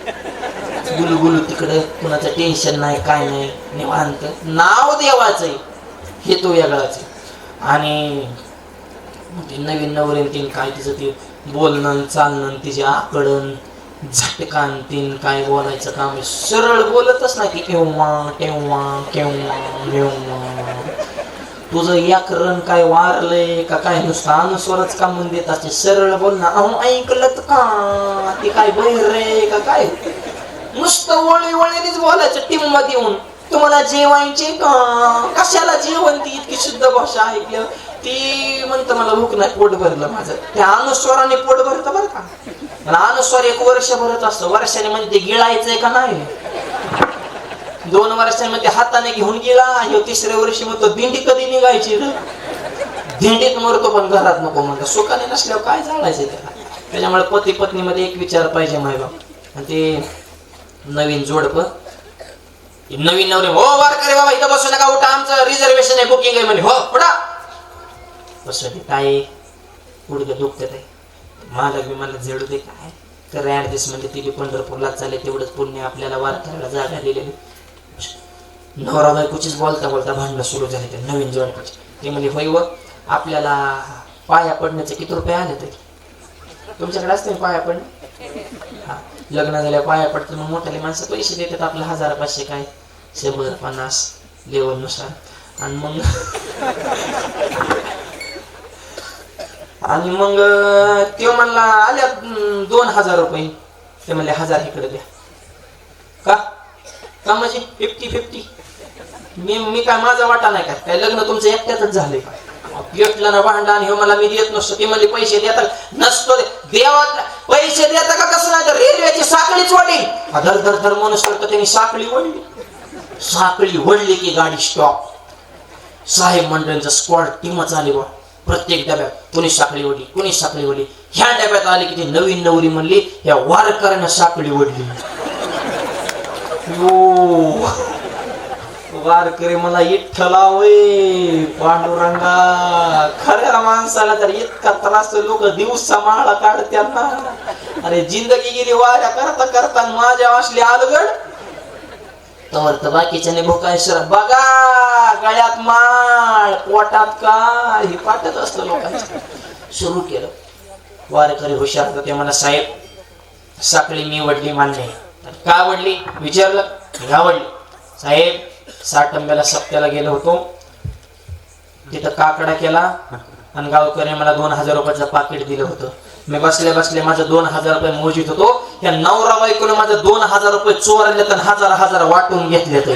गुलगुलू तिकडं, कुणाचं टेन्शन नाही काय नाही निवांत. नाव देवाचं हे तो वेगळाच. आणि ते नवीन नवरीन तीन काय तिचं ते बोलणं चालणं तिचे आकडण झटकान तीन काय बोलायचं काम सरळ बोलतच नाही ती केव्हा केव्हा केव्हा केव्हा. तुझं याकरण काय वारलंय का काय नुसतं अनुस्वरच का म्हणून देत असते. सरळ बोल ना. अहो ऐकलत का ती काय बहिर रे का काय नुसतं वळीवळीनेच बोलायचं टीम मध्ये येऊन. तुम्हाला जेवायचे का कशाला जेवण ती इतकी शुद्ध भाषा ऐकलं. ती म्हणतं मला भूक नाही पोट भरलं माझं. त्या अनुस्वराने पोट भरतं बरं का. अनुस्वार 1 वर्ष भरत असतं. वर्षाने म्हणजे गिळायचंय का नाही. 2 वर्षांमध्ये हाताने घेऊन गेला. ह्यो 3ऱ्या वर्षी म्हणतो दिंडी कधी निघायची रे. दिंडीत मरतो पण घरात नको म्हणतो. सुखाने नसल्यावर काय जाळायचं त्याला. त्याच्यामुळे पती पत्नीमध्ये एक विचार पाहिजे माय बाप. आणि ते नवीन जोडप नवीन नवरे हो वारकरी बाबा इथं बसू नका उठा आमचं रिझर्वेशन आहे बुकिंग आहे म्हणे. हो उठा बस काय गुडघे दुखत आहे. मला झेडू दे काय तर ऍडजस्ट म्हणजे तिथे पंढरपूरला चालले तेवढंच पुण्य आपल्याला वारकऱ्याला जागा दिलेली. नवरा बायकोचीच बोलता भांडणं सुरू झाले ते नवीन जोडपाचे. ते म्हणजे होय व आपल्याला पाया पडण्याचे किती रुपये आले तरी तुमच्याकडे असते पाया पडणे. हा लग्न झाल्यावर पाया पडतं मग मोठ्याले माणसं पैसे देतात आपलं 1000-500 काय 100-50 लेवलनुसार. आणि मग ते म्हणला आल्या 2000 रुपये. ते म्हणले 1000 इकडे द्या. का म्हणजे 50-50 मी काय माझा वाटा नाही काय लग्न तुमचं एकट्यातच झालंय का. भेटलं ना भांडा आणि हे मला मी देत नसतो. ते म्हणले पैसे देतात नसतो देवात पैसे देता का कसं नाही तर रेल्वेची साखळीच वडली. धर धर धर म्हणून करतो त्यांनी साखळी वडली की गाडी स्टॉप. साहेब मंडळींचा स्क्वॉड टीमच आली बा. प्रत्येक डब्यात कुणी साखळी वडली. ह्या डब्यात आली की ती नवीन नवरी म्हणली या वारकऱ्यानं साखळी वडली. वारकरी मला इठ्ठला वय पांडुरंगा खऱ्या माणसाला तर इतका त्रास लोक दिवसा माळा काढतात ना. अरे जिंदगी गेली वाऱ्या करता करता माझ्या असली अलगड तवर तर बाकीच्याने भोकाय सर बघा गळ्यात माळ पोटात काय हे पाठत असतं लोकांचं. सुरू केलं वारकरी हुशार होते. मला साहेब साखळी मी वडली मान्य का वडली विचारलं का वडली. साहेब 60 टंब्याला सप्त्याला गेलो होतो तिथं काकडा केला आणि गावकऱ्याने मला 2000 रुपयाचं पाकिट दिलं होतं. मी बसले माझं 2000 रुपये मोजित होतो. या नवरा बायकोने माझं 2000 रुपये चोरले तर 1000 वाटून घेतले.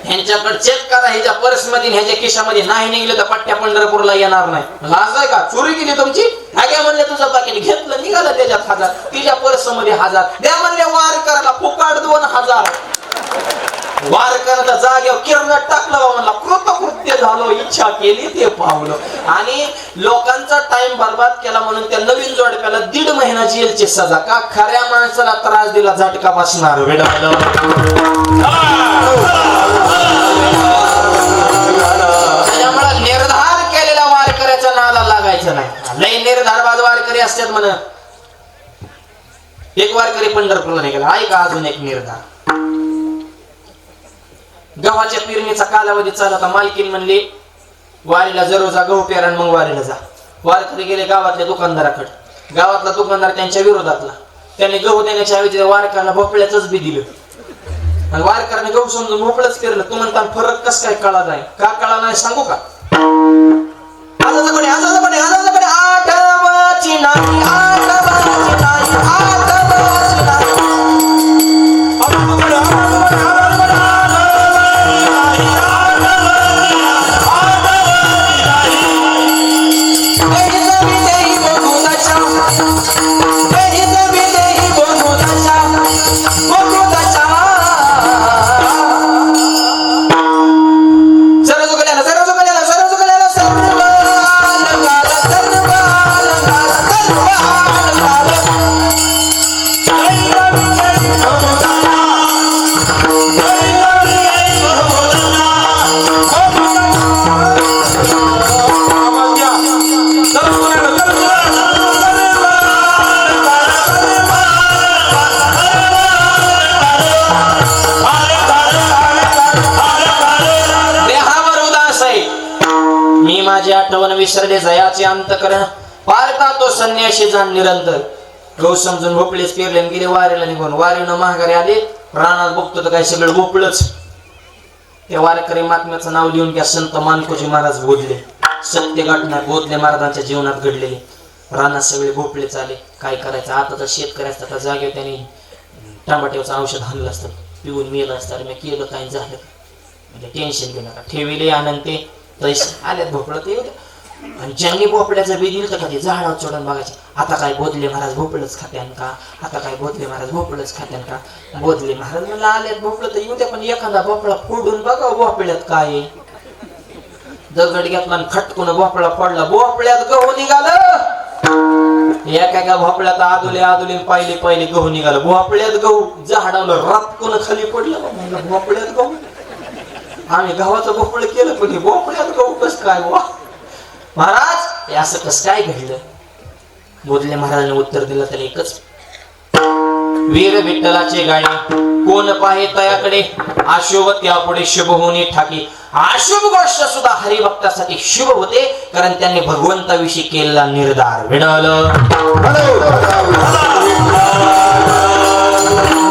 ह्यांच्याकडे चेक करा ह्याच्या पर्स मध्ये ह्याच्या खिशामध्ये नाही निघले तर पट्ट्या पंढरपूरला येणार नाही. लाज आहे का चोरी केली तुमची. आगे म्हणले तुझं पाकिट घेतलं निघालं त्याच्यात 1000 तिच्या पर्स मध्ये 1000 द्या म्हणले वार करायला फुकाट 2000 वार करायला जागेवर किरण टाकलं बा म्हणला कृतकृत्य झालो इच्छा केली ते पावलं. आणि लोकांचा टाइम बर्बाद केला म्हणून त्या नवीन जोडप्याला 1.5 महिना जेलची सजा का खऱ्या माणसाला त्रास दिला झटका बसणार. त्यामुळे निर्धार केलेला वारकऱ्याच्या नादाला लागायचं नाही. लय निर्धारबाज वारकरी असतात म्हण. एक वारकरी पंढरपूरला निघाला. ऐका अजून एक निर्धार. गव्हाच्या पेरणीचा कालावधी चालला. मालकीन म्हणली वारीला जरूर जा गहू पेरण मग वारीला जा. वारकरी गेले गावातल्या दुकानदाराकडे. गावातला दुकानदार त्यांच्या विरोधातला. त्यांनी गहू देण्याच्या ऐवजी वारकऱ्याला भोपळ्याच बी दिलं आणि वारकऱ्याने गहू समजून भोपळाच पेरलं. तू म्हणता फरक कस काय कळा नाही का कळा नाही सांगू का. आठवाची नाही सर्व विसरले जयाचे अंतकरण पारता तो संन्याशी जाण निरंतर गहू समजून भोपळेच पेरले आणि गेले वारीला निघून वारीनं महागारी आले रानात बघतो तर काय सगळं भोपळच त्या वारकरी महात्म्याचं नाव लिहून घ्या संत मानकोजी महाराज बोधले सत्य घटना बोधले महाराजांच्या जीवनात घडलेली रानात सगळे भोपळेच आले काय करायचं आता तर शेतकरी असतात त्या जागेवर त्यांनी टमाट्याचं औषध आणलं असतं पिऊन मेलं असतं मी केलं काय झालं म्हणजे टेन्शन घेऊ नका ठेविले आनंद ते पैसे आल्यात भोपळं ते आणि ज्यांनी भोपळ्याचं बी दिलं तर कधी झाडावर चढून बघायचे आता काय बोधले महाराज भोपळच खात्यान का आता काय बोधले महाराज भोपळच खात्यान का बोधले महाराज म्हणलं आल्यात भोपळं तर येऊ द्या पण एखादा भोपळा फोडून बघा भोपळ्यात काय दगड घेतला आणि खटकून भोपळा पडला भोपळ्यात गहू निघालं एका भोपळ्यात आदुले आदुले पहिले गहू निघालं भोपळ्यात गहू झाडावलं रातकून खाली पडलं म्हणलं भोपळ्यात गहू आम्ही गव्हाचं भोपळ केलं पण हे भोपळ्यात गहू कस काय वा महाराज हे असं कस काय घडलं बोधले महाराजांनी उत्तर दिलं तर एकच वीर विठ्ठलाचे गाणे कोण पाहे तयाकडे अशुभ त्यापुढे शुभ होणे ठाकी अशुभ गोष्ट सुद्धा हरिभक्तासाठी शुभ होते कारण त्यांनी भगवंताविषयी केलेला निर्धार विडल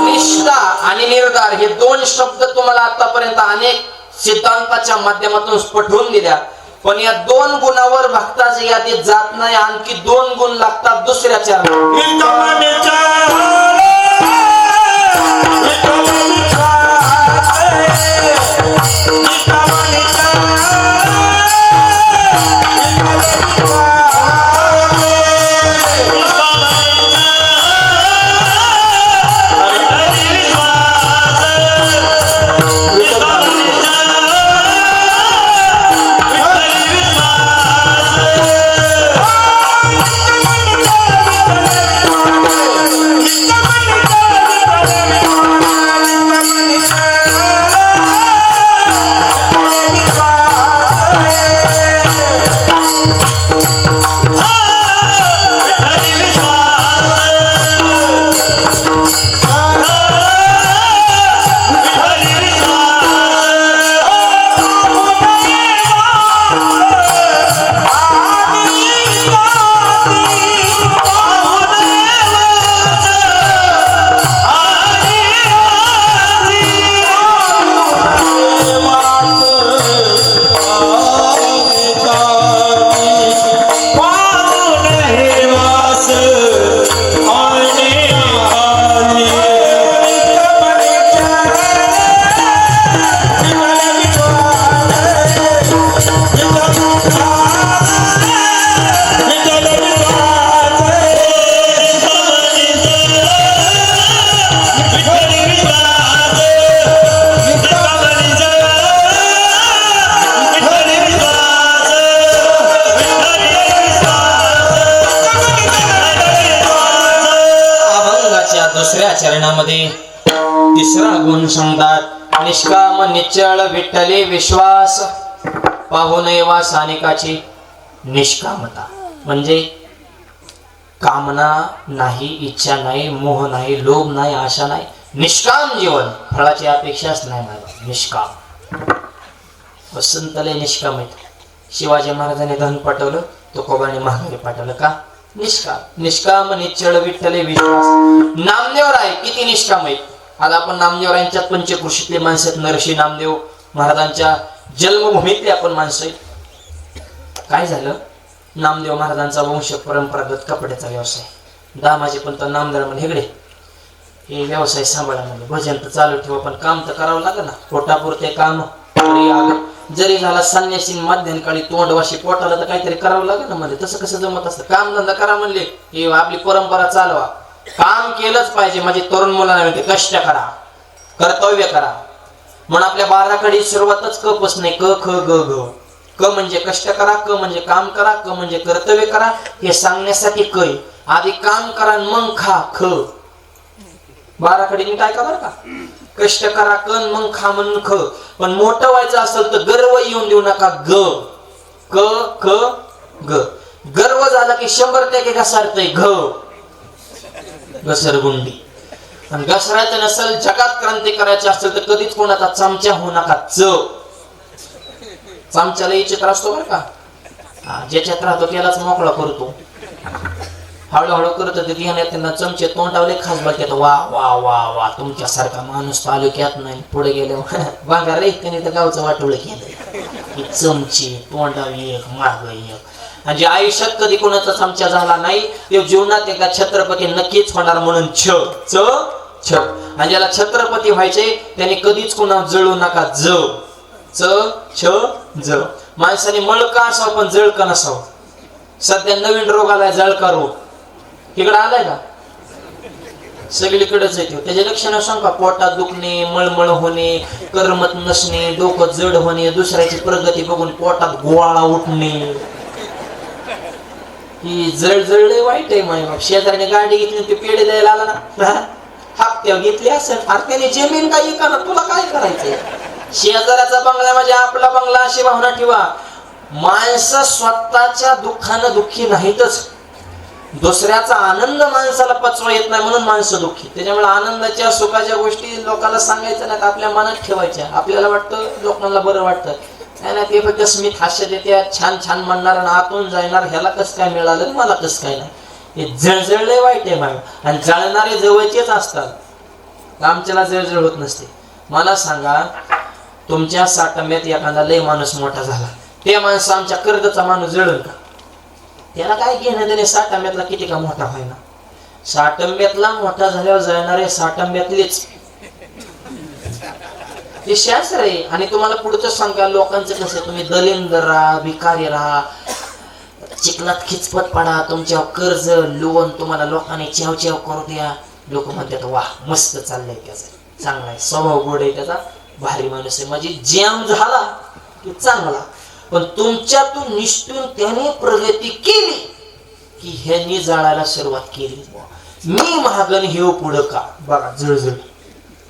निष्ठा आणि निर्धार हे दोन शब्द तुम्हाला आतापर्यंत अनेक सिद्धांताच्या माध्यमातून पटवून दिल्या पण या दोन गुणावर भक्ताच्या यादीत जात नाही आणखी दोन गुण लागतात दुसऱ्या दुसऱ्या चरणामध्ये तिसरा गुण सांगतात निष्काम निश्चळ विठ्ठले विश्वास पाहू नये वास अनेकाची निष्कामता म्हणजे कामना नाही इच्छा नाही मोह नाही लोभ नाही आशा नाही निष्काम जीवन फळाची अपेक्षाच नाही मला निष्काम वसंतले निष्काम आहेत शिवाजी महाराजांनी धन पाठवलं तुकोबाने महागारी पाठवलं का निष्काम निष्काम निश्चळ विठ्ठले विश्वास नामदेव राय किती निष्काम आहेत आज आपण नामदेव रायांच्या पंचकृषीतले माणसं आहेत नरशी नामदेव महाराजांच्या जन्मभूमीतले आपण माणसं आहेत काय झालं नामदेव महाराजांचा वंश परंपरागत कपड्याचा व्यवसाय दामाजी पंत नामदेव म्हणजे हेगडे हे व्यवसाय सांभाळा म्हणजे भजन तर चालू ठेवा पण काम तर करावं लागेल ना पोटापुरते काम जरी झाला संन्यासी मध्यंकाळी तोंडवाशी पोटाला तर काहीतरी करावं लागेल ना म्हणजे तसं कसं जमत असतं काम धंदा करा म्हणले हे आपली परंपरा चालवा काम केलंच पाहिजे म्हणजे तरुण मुलांना म्हणते कष्ट करा कर्तव्य करा म्हणून आपल्या बाराकडे सुरुवातच क पासून नाही क ख ग घ क म्हणजे कष्ट करा क म्हणजे काम करा क म्हणजे कर्तव्य करा हे सांगण्यासाठी क आधी काम करा मग खा ख बाराकडे काय का बरं का कष्ट करा कन मग खा म्हणून ख पण मोठं व्हायचं असेल तर गर्व येऊन देऊ नका ग क ख ग गर्व झाला की 100% घसारतय घ घसरगुंडी आणि घसरायचं नसेल जगात क्रांती करायची असेल तर कधीच कोणाचा चमचा होऊ नका च चमच्याला चित्र असतो बरं का ज्याच्यात राहतो त्यालाच मोकळा करतो. हळूहळू करत होते त्यांना चमचे तोंडावले खास बाकी वा वा वा वा तुमच्यासारखा माणूस तालुक्यात नाही. पुढे गेले बघा रे त्यांनी तर गावचं वाटोळं केलं. चमचे तोंडावी एक माग एक. आणि जे आयुष्यात कधी कोणाचा चमचा झाला नाही ते जीवनात एका छत्रपती नक्कीच होणार म्हणून छ च छ. आणि ज्याला छत्रपती व्हायचे त्याने कधीच कोणा जळू नका. ज च छ ज. माणसाने मळका असावं पण जळका नसावं. सध्या नवीन रोग आलाय जळका रोग. इकडे आलाय का? सगळीकडेच येतो. त्याचे लक्षण सांग का? पोटात दुखणे, मळमळ होणे, करमत नसणे, डोकं जड होणे, दुसऱ्याची प्रगती बघून पोटात गोळा उठणे. ही जळजळ वाईट आहे. माय बाप शेजारीने गाडी घेतली ते पेढे द्यायला आला ना हप्त्यावर घेतली असेल. अरे त्याने जमीन काही का ना तुला काय करायचंय? शेजाराचा बंगला म्हणजे आपला बंगला अशी भावना ठेवा. माणसं स्वतःच्या दुःखानं दुःखी नाहीतच. दुसऱ्याचा आनंद माणसाला पचवा येत नाही म्हणून माणसं दुःखी. त्याच्यामुळे आनंदाच्या सुखाच्या गोष्टी लोकांना सांगायच्या नाहीत, आपल्या मनात ठेवायच्या. आपल्याला वाटतं लोकांना बरं वाटतं नाही ते फक्त स्मित हास्य देते छान छान म्हणणार आणि आतून जाणार ह्याला कसं काय मिळालं मला कसं काय नाही. हे जळजळले वाईट आहे माझ्या. आणि जळणारे जवळचेच असतात. आमच्याला जळजळ होत नसते. मला सांगा तुमच्या साटंब्यात एखादा लय माणूस मोठा झाला ते माणसं आमच्या कर्जचा माणूस जळल का? त्याला काय घेणं त्याने साटंब्यातला किती का मोठा व्हायला. साटंब्यातला मोठा झाल्यावर जळणारे साटंब्यातलेच. ते शास्त्र आहे. आणि तुम्हाला पुढचं सांगा लोकांचं कसं तुम्ही दलिंदर राहा, भिकारी राहा, चिखलात खिचपट पडा, तुमच्यावर कर्ज लोन तुम्हाला लोकांनी चेव चेव करू द्या. लोक म्हणतात वाह मस्त चाललंय त्याचा, चांगला आहे, स्वभाव गोड आहे त्याचा, भारी माणूस आहे. म्हणजे जॅम झाला की चांगला. पण तुमच्यातून निष्ठून त्याने प्रगती केली की ह्यांनी जाळायला सुरुवात केली. मी महागन हे पुढं का बघा जळजळ.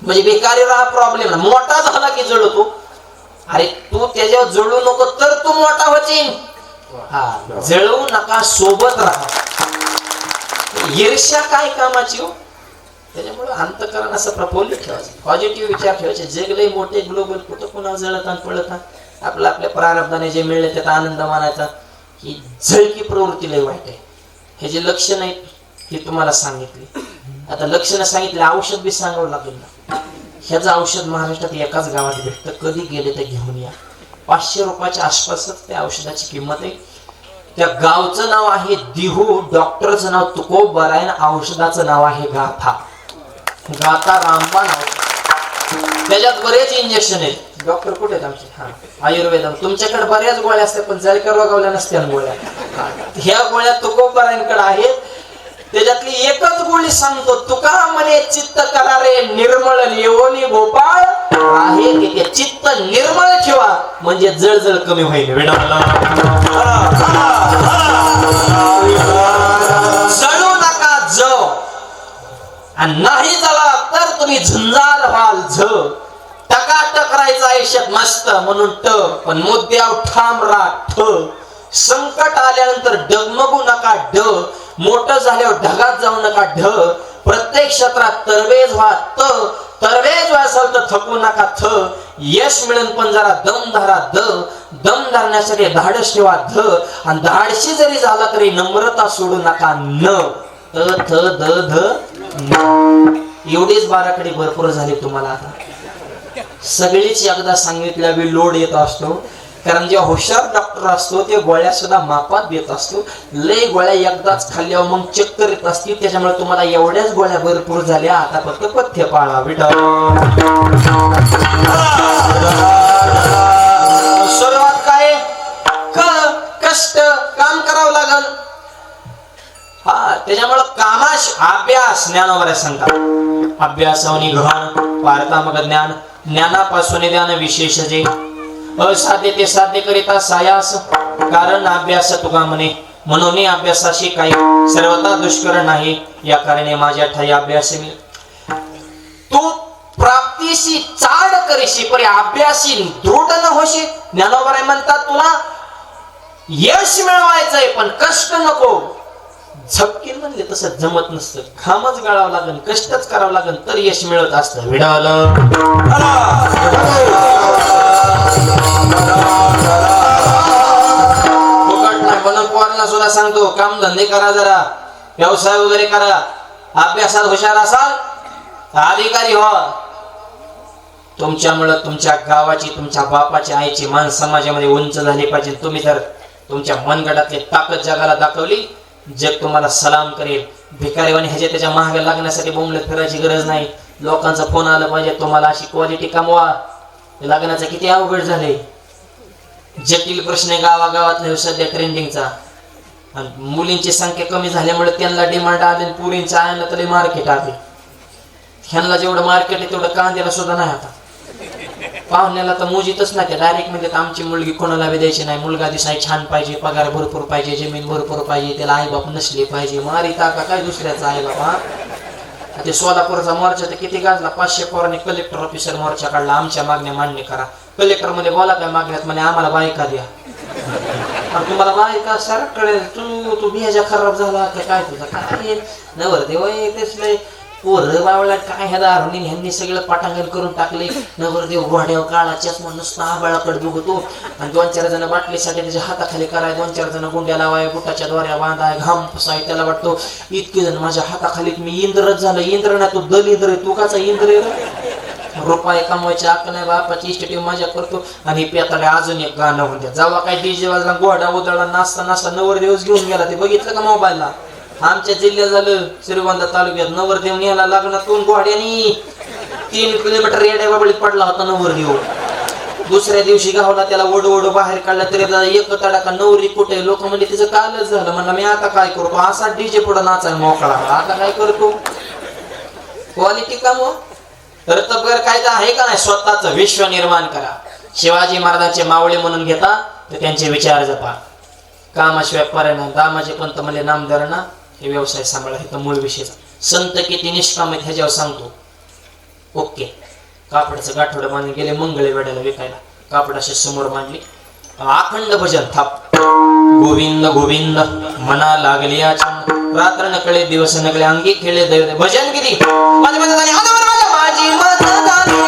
म्हणजे बेकारी राहा प्रॉब्लेम ना. मोठा झाला की जळतो. अरे तू त्याच्यावर जळू नको तर तू मोठा होशील. हा जळवू नका, सोबत राहा. ईर्ष्या काय कामाची हो. त्याच्यामुळे अंतकरण असं प्रफुल्ल ठेवायचं, पॉझिटिव्ह विचार ठेवायचे. जग लय मोठे ग्लोबल कुठं कुणा जळत आणि पळत आपल्या आपल्या प्रारब्धाने जे मिळले त्याचा आनंद मानायचा. ही झळकी प्रवृत्ती लय वाईट आहे. हे जे लक्षण आहेत हे तुम्हाला सांगितले. आता लक्षणं सांगितले, औषध बी सांगावं लागेल ना. ह्याचं औषध महाराष्ट्रात एकाच गावात भेटतं. कधी गेले तर घेऊन या. 500 रुपयाच्या आसपासच त्या औषधाची किंमत आहे. त्या गावचं नाव आहे दिहू, डॉक्टरचं नाव तुकोबरायन, औषधाचं नाव आहे गाथा. गाथा रामबाण औषध. त्याच्यात बरेच इंजेक्शन आहेत. डॉक्टर कुठे आहेत आमचे? हा आयुर्वेद. तुमच्याकडे बऱ्याच गोळ्या असतात पण जळकर रोगावल्या नसत्या गोळ्या. ह्या गोळ्या तुकोबरायनकडे आहेत. त्याच्यातली एकच गोळी सांगतो. तुका म्हणे चित्त करा रे निर्मळ येवोनी गोपाळ आहे की ते चित्त निर्मळ ठेवा म्हणजे जळजळ कमी होईल. जळू नका ज. आणि नाही जळा तर तुम्ही झंजार व्हाल झ. टकाटक राहायचं आयुष्यात मस्त म्हणून ट. पण मुद्द्यावर ठाम राहा ठ. संकट आल्यानंतर डगमगू नका ड. मोठं झाल्यावर ढगात जाऊ नका ढ. प्रत्येक क्षेत्रात तरवेज व्हा त. तरवेज व्हायचं तर थकू नका थ. यश मिळेल पण जरा दम धरा द. दम धरण्यासाठी धाडस ठेवा ध. आणि धाडशी जरी झाला तरी नम्रता सोडू नका न. त थ द ध न. एवढीच बाराखडी भरपूर झाली तुम्हाला. आता सगळीच एकदा सांगितल्या बी लोड येत असतो. कारण जेव्हा हुशार डॉक्टर असतो ते गोळ्या सुद्धा मापात देत असतो. लय गोळ्या एकदाच खाल्ल्यावर मग चक्कर येत असतील. त्याच्यामुळे तुम्हाला एवढ्याच गोळ्या भरपूर झाल्या. आता फक्त पथ्य पाळा बेटा. सुरुवात काय कष्ट काम करावं लागल. हा त्याच्यामुळे कामाश अभ्यास ज्ञानावर सांगतात. अभ्यासावनी घन पारतामक ज्ञान. ज्ञानापासून ज्ञान विशेष जे. असाध्य ते साध्य करिता सायास. कारण अभ्यास तुका म्हणे म्हणून अभ्यासाशी काही सर्वता दुष्कर नाही. या कारणे माझ्या ठाई अभ्यास मी. तू प्राप्तीशी चाड करीशी परी अभ्यासी दृढ न होशी. ज्ञानोबराय म्हणतात तुला यश मिळवायचंय पण कष्ट नको. झपकीन म्हणले तसं जमत नसतं. खामच गाळावं लागेल, कष्टच करावं लागेल तर यश मिळत असतं. विडालं फुकट पोरांना सुद्धा सांगतो, काम धंदे करा, जरा व्यवसाय वगैरे करा, अभ्यासात हुशार असाल तर अधिकारी व्हा. तुमच्यामुळं तुमच्या गावाची, तुमच्या बापाची, आईची मान समाजामध्ये उंच झाली पाहिजे. तुम्ही जर तुमच्या मनगटातली ताकद जगाला दाखवली, जग तुम्हाला सलाम करेल. भिकारीवाणी ह्याच्या त्याच्या महाग लागण्यासाठी बोंबलत फिरायची गरज नाही. लोकांचा फोन आला पाहिजे, तुम्हाला अशी क्वालिटी कमवा. लग्नाचं किती अवघड झाले, जटिल प्रश्न गावागावात सध्या ट्रेंडिंगचा. आणि मुलींची संख्या कमी झाल्यामुळे त्यांना डिमांड आली, पुरींच्या आयला तरी मार्केट आले. ह्यांना जेवढं मार्केट आहे तेवढं कांद्याला सुद्धा नाही. आता पाहुण्याला तर मोजीतच नाही, ते डायरेक्ट म्हणजे आमची मुलगी कोणाला बी द्यायची नाही. मुलगा दिसाय छान पाहिजे, पगार भरपूर पाहिजे, जमीन भरपूर पाहिजे, त्याला आईबाप नसले पाहिजे. मारी टाका काय दुसऱ्याचा आईबाप. हा ते सोलापूरचा मोर्चा तर किती गाजला, 500 पोरांनी कलेक्टर ऑफिसर मोर्चा काढला, आमच्या मागण्या मान्य करा. कलेक्टर मध्ये बोला काय मागण्यात, म्हणे आम्हाला बायका द्या. तुम्हाला बायका सरकडे तू बियाजा खराब झाला का काय, तुझा काय नवरदेव तेच पोरं बावळा काय ह्या दारुणी ह्यांनी सगळं पाटांगण करून टाकले. नवरदेव घोड्यावर काळाच्याच म्हणून नुसता आबाळाकडे बघतो. आणि 2-4 जण बाटलीसाठी त्याच्या हाताखाली कराय, 2-4 जण गुंड्या लावाय, बुटाच्या दोऱ्या बांधाय, घाम पुसाय. त्याला वाटतो इतके जण माझ्या हाताखाली, मी इंद्रच झालं. इंद्र नाही, तू दलिंद्र आहे. तू काचा इंद्र आहे? रुपये कमवायची अक्कल नाही, बापाची इष्टेटिव्ह मजा करतो. आणि पेताडे अजून एक गाणं होत्या, जेव्हा काय डीजे वाजला, घोडा उधळला, नाचता नाचता नवरदेवच घेऊन गेला. ते बघितलं का मोबाईलला? आमच्या जिल्ह्यात झालं, श्रीगोंदा तालुक्यात नवरदेव न्यायला लग्नातून घोड्यानी 3 किलोमीटर येड्या बाबळीत पडला होता नवरदेव. दुसऱ्या दिवशी गावला, त्याला ओढ बाहेर काढला तरी एक तडाका, नवरी कुठे? लोक म्हणजे तिचं कालच झालं. म्हणलं मी आता काय करतो, असा डीजे पुढे नाचाय मोकळा, आता काय करतो? क्वालिटी कमवा. तर तब्बर कायदा आहे का नाही? स्वतःच विश्व निर्माण करा. शिवाजी महाराजांचे मावळे म्हणून घेता तर त्यांचे विचार जपा. कामाशिवाय पर्याय. दामाचे पंत म्हणले नामदारांना हे व्यवसाय सांभाळा. हे तर मूळ विषयचा. संत किती निष्काम आहेत ह्याच्यावर सांगतो. ओके, कापडाचं गाठोडं बांधून गेले मंगळे वेड्याला विकायला. कापडाशी समोर मांडली, अखंड भजन थाप. गोविंद गोविंद मना लागली आचन, रात्र नकळे दिवस नकळे, अंगी खेळे दैव. भजन किती माझी मदत झाली, माझी मदत झाली,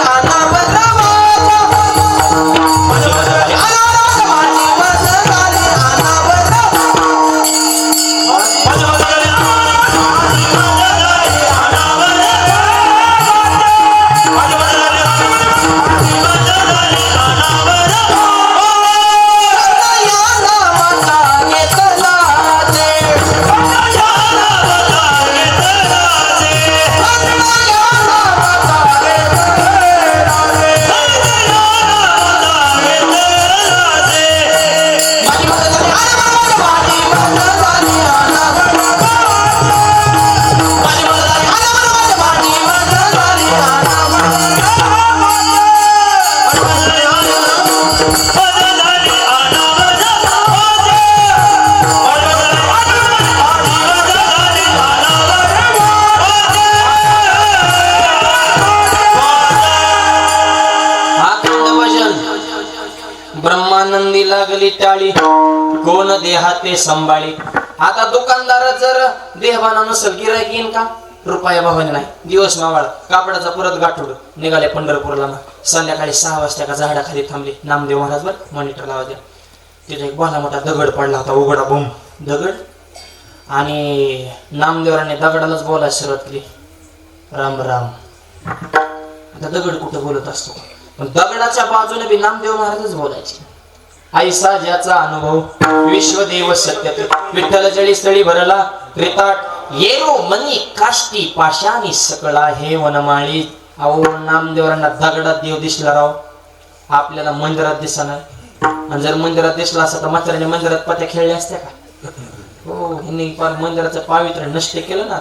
ब्रह्मानंदी लागली टाळी, कोण देहाते संभाळी. आता दुकानदार जर देहबाना नसेल, गिरायक येईन का? रुपया भावाने नाही. दिवस मावळ, कापडाचा परत गाठोड, निघाले पंढरपूरला. संध्याकाळी 6 वाजता का झाडाखाली थांबले. नामदेव महाराज बर मॉनिटर लावा द्या. तिथे एक भला मोठा दगड पडला होता, उघडा बुम दगड. आणि नामदेवरांनी दगडालाच बोलायला सुरुवात केली, राम राम. आता दगड कुठं बोलत असतो, पण दगडाच्या बाजूने बी नामदेव महाराजच बोलायचे. ऐसा ज्याचा अनुभव विश्वदेव सत्य, विठ्ठल जळी स्थळी भरला त्रिताट, येरो मनी काष्टी पाशानी सकळा हे वनमाळी. अहो नामदेवरांना दगडात देव दिसला राव, आपल्याला मंदिरात दिसणार. आणि जर मंदिरात दिसला असता तर म्हाताऱ्याने मंदिरात पत्या खेळल्या असत्या का? हो, ह्यांनी मंदिराचं पावित्र्य नष्ट केलं ना.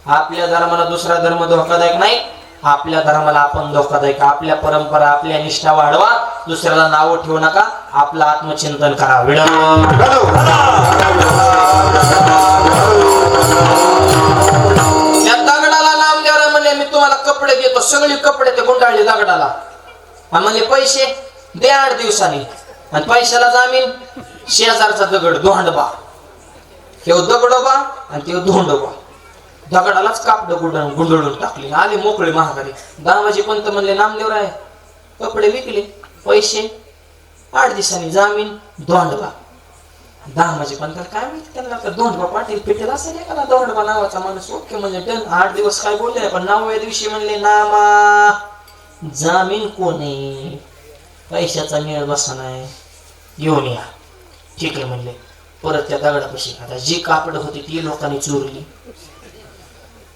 आपल्या धर्माला दुसरा धर्म धोकादायक नाही, आपल्या धर्माला आपण धोकादायक. आपल्या परंपरा, आपल्या निष्ठा वाढवा, दुसऱ्याला नाव ठेवू नका, आपलं आत्मचिंतन करा. त्या दगडाला नामदेवराय म्हणले, मी तुम्हाला कपडे देतो. सगळे कपडे ते गुंडाळले दगडाला. म्हणले पैसे दे 8 दिवसांनी. आणि पैशाला जामीन शेजारचा दगड धोंडबा, हे दगडोबा आणि ते धोंडोबा. दगडालाच कापड गुंडळून टाकले, आले मोकळे महागारी. दामाजी पंत म्हणले, नामदेवराय कपडे विकले, पैसे 8 दिवसांनी जामीन, धोंडबा. दामाजी पण त्याला काय माहिती, त्यांना तर दोंडबा पाटील पेटेल असेल एखादा दोंडबा नावाचा माणूस. ओके म्हणजे डन. 8 दिवस काय बोलले नाही, पण 9व्या दिवशी म्हणले नामा जामीन कोणी पैशाचा मेळ बसा नाही, येऊन या. ठीक आहे म्हणले. परत त्या दगडापाशी आता जी कापड होती ती लोकांनी चोरली.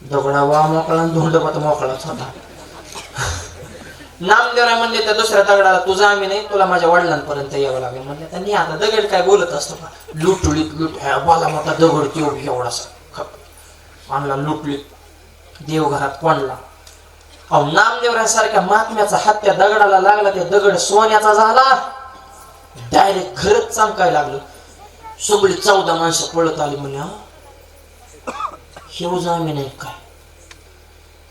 दगडा वा मोकळा, धोंडबा तर मोकळाच होता. नामदेवराय म्हणले त्या दुसऱ्या दगडाला तुझा आम्ही नाही, तुला माझ्या वडिलांपर्यंत यावं लागेल म्हणले. त्यांनी आता दगड काय बोलत असतो का, लुटुळीत बाला मोठा दगड त्यो एवढासा आणला, लुटलीत देवघरात कोणला. अहो नामदेवरायांसारख्या महात्म्याचा हात त्या दगडाला लागला, त्या दगड सोन्याचा झाला. डायरेक्ट घरच चमकायला लागलं. सगळी 14 माणसं पळत आली. म्हणे हे जामीन नाही काय,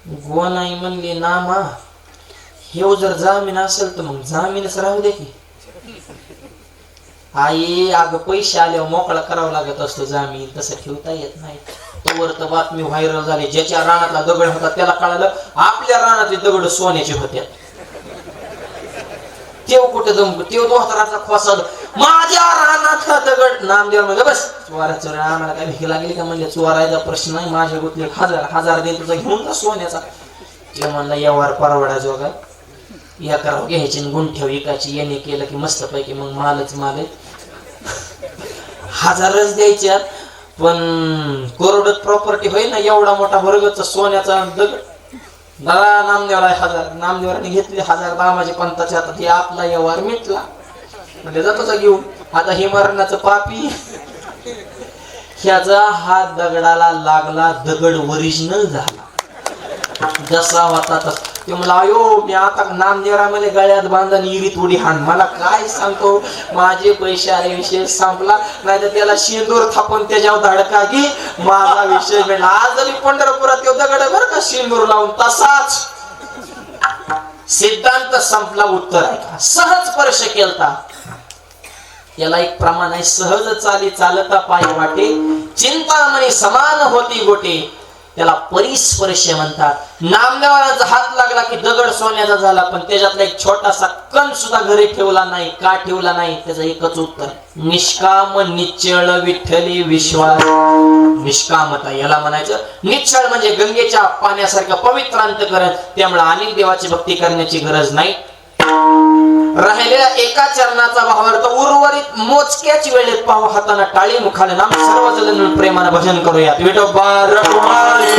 गो नाही म्हणले नामा. हे जर जामीन असेल तर मग जामीनच राहू दे की. आई अगं पैसे आल्यावर मोकळा करावा लागत असतो जामीन, तसं ठेवता येत नाही. तोवर तर बातमी व्हायरल झाली. ज्याच्या रानातला दगड होता त्याला कळालं आपल्या रानातले दगड सोन्याचे होते. तेव कुठे जमतो, तेव दोस्तराचा खोसा माझ्या रानातला दगड. नामदेव म्हणजे बस चोरा आम्हाला काय भीक लागली का म्हणले, चोरायचा प्रश्न नाही, माझ्या गुतले 1000 दे तुझा घेऊन जा सोन्याचा. ते म्हणला यावर परवडा जोगा, या करावं घ्यायची गुंठ्या विकायची. याने केलं की मस्त पैकी मग मालच माल. 1000च द्यायच्यात पण करोडत प्रॉपर्टी होईल ना, एवढा मोठा वर्गचा सोन्याचा दगड. दादा नामदेवराय 1000, नामदेवराने घेतले 1000 दामाजी पंताच्या हातात. हे आपला व्यवहार मिटला. म्हणजे जातोचा घेऊन. आता हे मरणाचं पापी, ह्याचा हात दगडाला लागला, दगड ओरिजिनल झाला जसा होता तसा. ते मला अयो मी आता नामदेवराय मला गळ्यात बांधून इरीत उडी हाण. मला काय सांगतो, माझे पैसे आले, विषय संपला. नाही तर त्याला शेंदूर थापून त्याच्यावर धडका घे, माझा विषय मिळाला. आज मी पंढरपुरात येऊ दगड बर का शेंदूर लावून, तसाच सिद्धांत संपला. उत्तर आहे का, सहज स्पर्श केलता. याला एक प्रमाण आहे, सहज चाली चालता पाय वाटे, चिंतामणी समान होती गोटे, त्याला परिस्पर्श म्हणतात. नामदेवाचा हात लागला की दगड सोन्याचा झाला, पण त्याच्यातला एक छोटासा कण सुद्धा घरी ठेवला नाही. का ठेवला नाही, त्याचं एकच उत्तर, निष्काम निश्चळ विठ्ठली विश्वास. निष्कामता याला म्हणायचं. निश्चळ म्हणजे गंगेच्या पाण्यासारखं पवित्र अंतःकरण. त्यामुळे अनेक देवाची भक्ती करण्याची गरज नाही. राहिलेल्या एका चरणाचा भावार्थ उर्वरित मोजक्याच वेळेत पाहू. हाताना टाळी, मुखाने नाम, सर्वजण मिळून प्रेमाने भजन करूयात. विठोबा रखुमाई,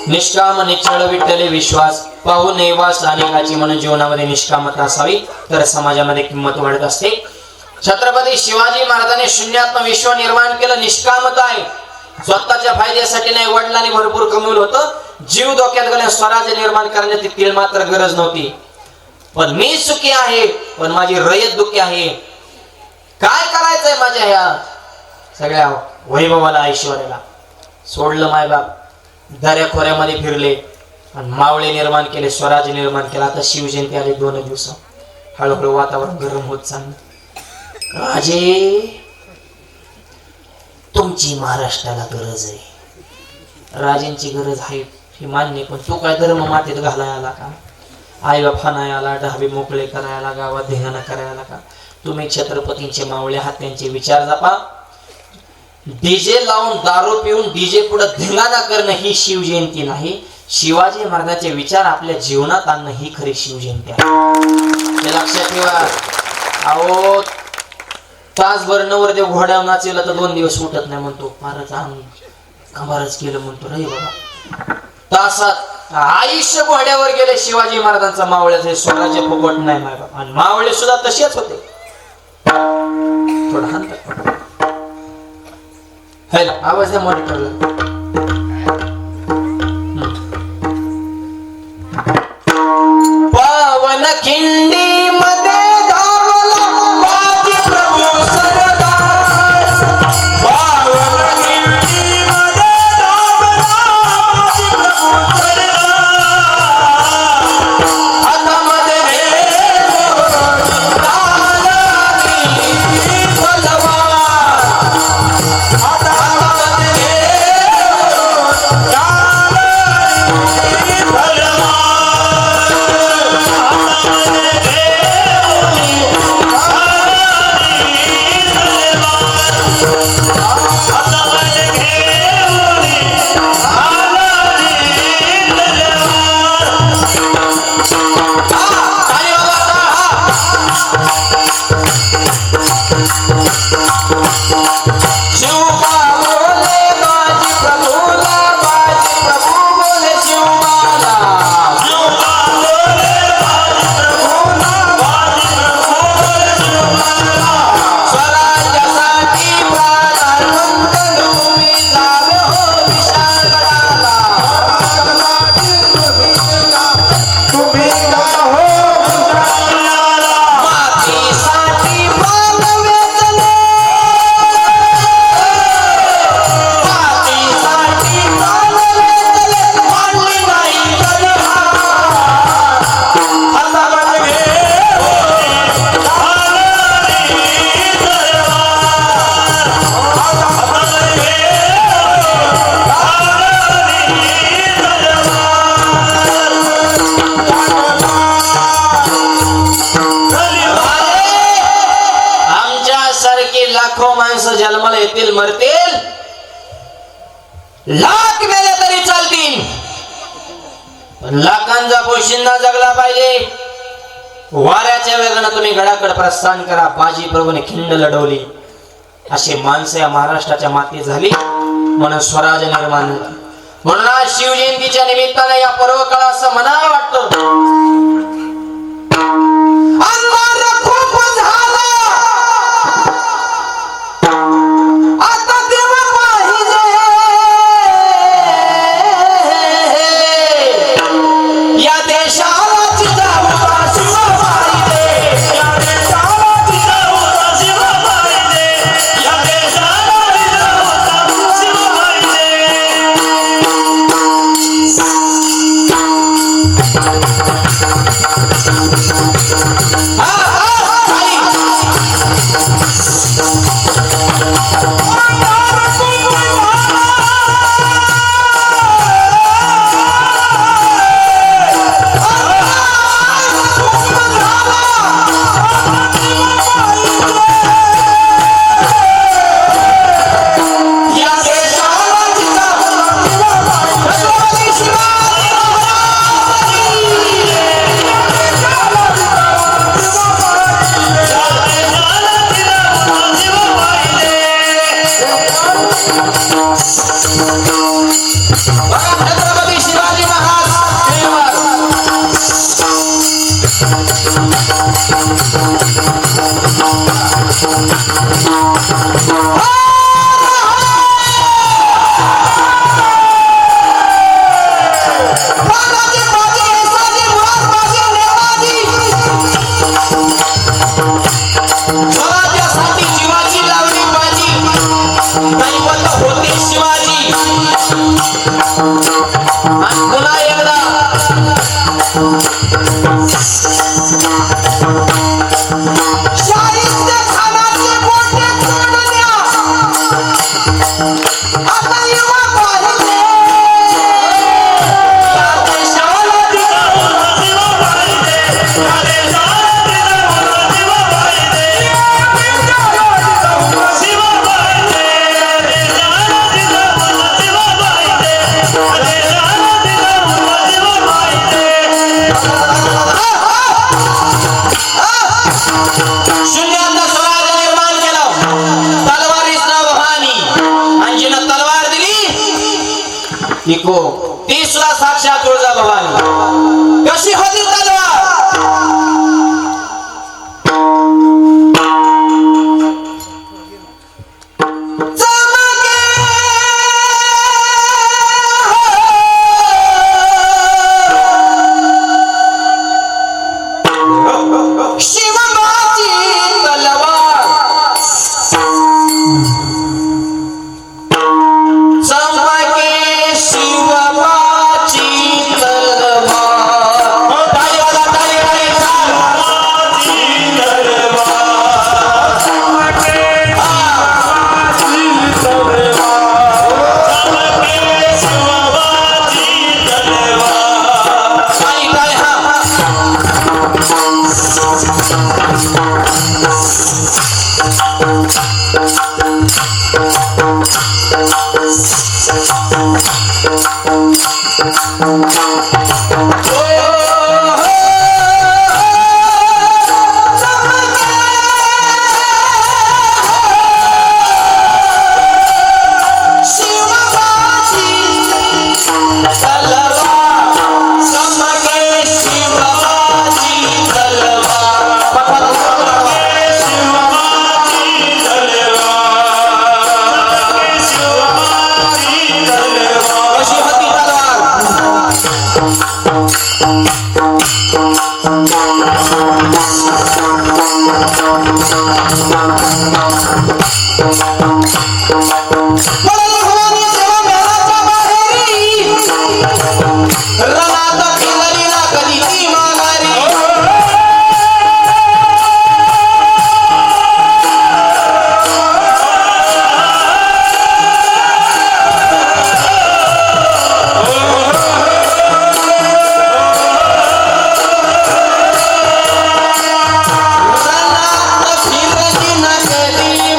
निष्काम निश्चळ विठ्ठले विश्वास. पाहू नैवास अनेकाची म्हणून जीवनामध्ये निष्कामता असावी, तर समाजामध्ये किंमत वाढत असते. छत्रपती शिवाजी महाराजांनी शून्यात्म विश्व निर्माण केलं. निष्कामता आहे, स्वतःच्या फायद्यासाठी नाही. वडिलांनी भरपूर कमवलं होतं, जीव धोक्यात घालून स्वराज्य निर्माण करण्याची तिल मात्र गरज नव्हती. पण मी सुखी आहे, पण माझी रयत दुःखी आहे. काय करायचंय माझ्या ह्या सगळ्या वैभवाला, ऐश्वर्याला? सोडलं मायबाप, दऱ्याखोऱ्यामध्ये फिरले आणि मावळे निर्माण केले, स्वराज्य निर्माण केला. आता शिवजयंती आली 2 दिवस, हळूहळू वातावरण गरम होत चाललं. राजे तुमची महाराष्ट्राला गरज आहे, राजांची गरज आहे हे मान्य. पण तू काय धर्म मातीत घालायला आला का? आई बापा नाही आला, ढाबे मोकळे करायला, गावात धिंगाणा करायला का? तुम्ही छत्रपतींचे मावळे हात, त्यांचे विचार जपा. डीजे लावून दारू पिऊन डीजे पुढे धिंगाणा करणं ही शिवजयंती नाही. शिवाजी महाराजांचे विचार आपल्या जीवनात आणणं ही खरी शिवजयंती आहे, हे लक्षात ठेवा. अहो तासभर नवरदेव घोड्यावर नाचेला तर 2 दिवस उठत नाही म्हणतो, फारच कमारच केलं म्हणतो. रे बाबा, तासात आयुष्य घोड्यावर गेले शिवाजी महाराजांचा मावळ्याचे. स्वराज्य फुकट नाही माय बाबा. आणि मावळे सुद्धा तसेच होते. थोडा हात आवाज द्या मॉनिटरला. लाखो माणसं जन्माला येतील मरतील, लाख मेले तरी चालतील, पण लाखांचा पोशिंदा जगला पाहिजे. वाऱ्याच्या वेगानं तुम्ही गडाकड प्रस्थान करा. बाजी प्रभूने खिंड लढवली. अशी माणसं या महाराष्ट्राच्या माती झाली, म्हणून स्वराज निर्माण झाला. म्हणून आज शिवजयंतीच्या निमित्ताने या पर्व काळ असं म्हणावं वाटतं, अंधार खूप झाला, आता देव पाहिजे, या देशाला जिजाऊचा शिवबाई दे, या देशाला जिजाऊचा शिवबाई दे, या देशाला जिजाऊचा शिवबाई छत्रपती शिवाजी महाराज स्वराज्यासाठी जीवाची लावली बाजी, दैवत होते शिवाजी. आणि पुन्हा एकदा शाहिस्ते खानाचे गोटे सोडल्या, आता युवा पाहिजे, या देशाला जिजाऊचा शिवबाई दे, या देशाला जिजाऊचा शिवबाई दे, या देशाला जिजाऊचा शिवबाई दे, या देशाला जिजाऊचा शिवबाई दे, या देशाला जिजाऊचा शिवबाई दे. शून्यातनं स्वराज्य निर्माण केलं, तलवारीसनं भवानी, आणि जिनं तलवार दिली इको, ती सुद्धा साक्षात तुळजाभवानी. कशी होती तलवार? शिवबाची तलवार चमके, शिवबाची तलवार. टाळीवाला टाळी टाळी शिवबाची तलवार चमके, शिवबाची तलवार चमके, शिवबाची तलवार. टाळी टाळी हा कधी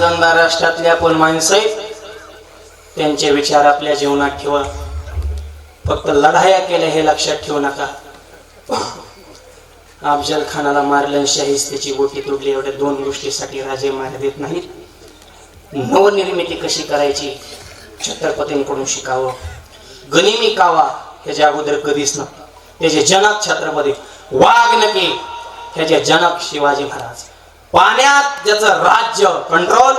इमानदार राष्ट्रातले आपण माणसं आहेत, त्यांचे विचार आपल्या जीवनात ठेवा. फक्त लढाया केल्या हे लक्षात ठेवू नका. अफजल खानाला मारलं, शाहिस्तेची बोटी तुटली, एवढ्या 2 गोष्टीसाठी राजे मार देत नाहीत. नवनिर्मिती कशी करायची छत्रपतींकडून शिकावं. गनिमी कावा ह्याच्या अगोदर कधीच नव्हतं. त्याचे जनक छत्रपती, वाघनखे ह्याचे जनक शिवाजी महाराज. पाण्यात ज्याचं राज्य कंट्रोल,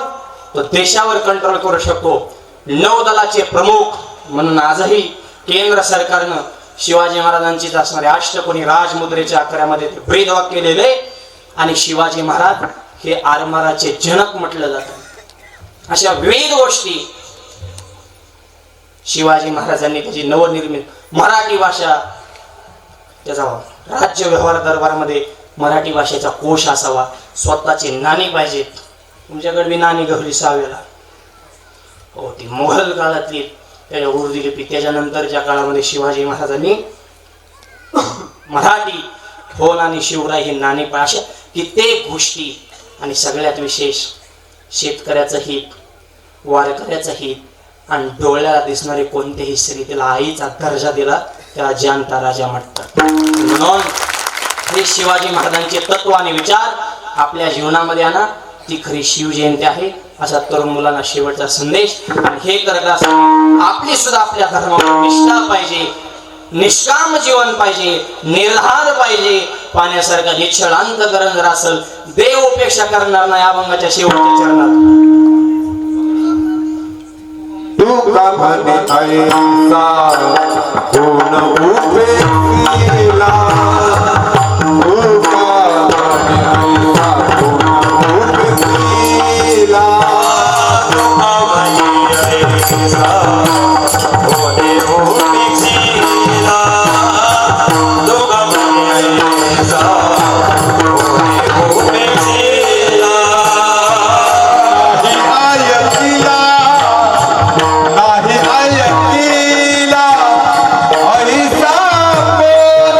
तो देशावर कंट्रोल करू शकतो. नौदलाचे प्रमुख म्हणून आजही केंद्र सरकारनं शिवाजी महाराजांचीच असणारे अष्टकोनी राजमुद्रेच्या आकारामध्ये ते भेदभाव केलेले. आणि शिवाजी महाराज हे आरमाराचे जनक म्हटलं जातं. अशा विविध गोष्टी शिवाजी महाराजांनी त्याची नवनिर्मित मराठी भाषा, त्याचा राज्य व्यवहार दरबारामध्ये मराठी भाषेचा कोश असावा. स्वतःची नाणी पाहिजेत. तुमच्याकडे बी नाणी गवली सावेला. हो, ती मोघल काळातली त्याच्या उर्दू लिपी. त्याच्यानंतरच्या काळामध्ये शिवाजी महाराजांनी मराठी फोन आणि शिवराय ही नाणी पण अशा कित्येक गोष्टी. आणि सगळ्यात विशेष शेतकऱ्याचं हित, वारकऱ्याचं हित आणि डोळ्याला दिसणारे कोणतेही स्त्री, त्याला आईचा दर्जा दिला, त्याला जानता राजा म्हणतात. म्हणून हे शिवाजी महाराजांचे तत्व आणि विचार आपल्या जीवनामध्ये आणा. ती खरी शिवजयंती आहे असा तरुण मुलांना शेवटचा संदेश. आणि हे करत असताना आपली सुद्धा आपल्या धर्मावर निष्ठा पाहिजे, निष्काम जीवन पाहिजे, निर्धार पाहिजे. पाण्यासारखा निश्चळ अंतकरण जर असेल, देव उपेक्षा करणार नाही. अभंगाच्या शेवटच्या चरणात तू का म्हणे ऐसा कोण उपेक्षिला, तू का म्हणे ऐसा कोण उपेक्षिला, तू का म्हणे ऐसा कोण उपेक्षिला, तू का म्हणे ऐसा कोण उपेक्षिला. नाही ऐकिला ऐसा कोण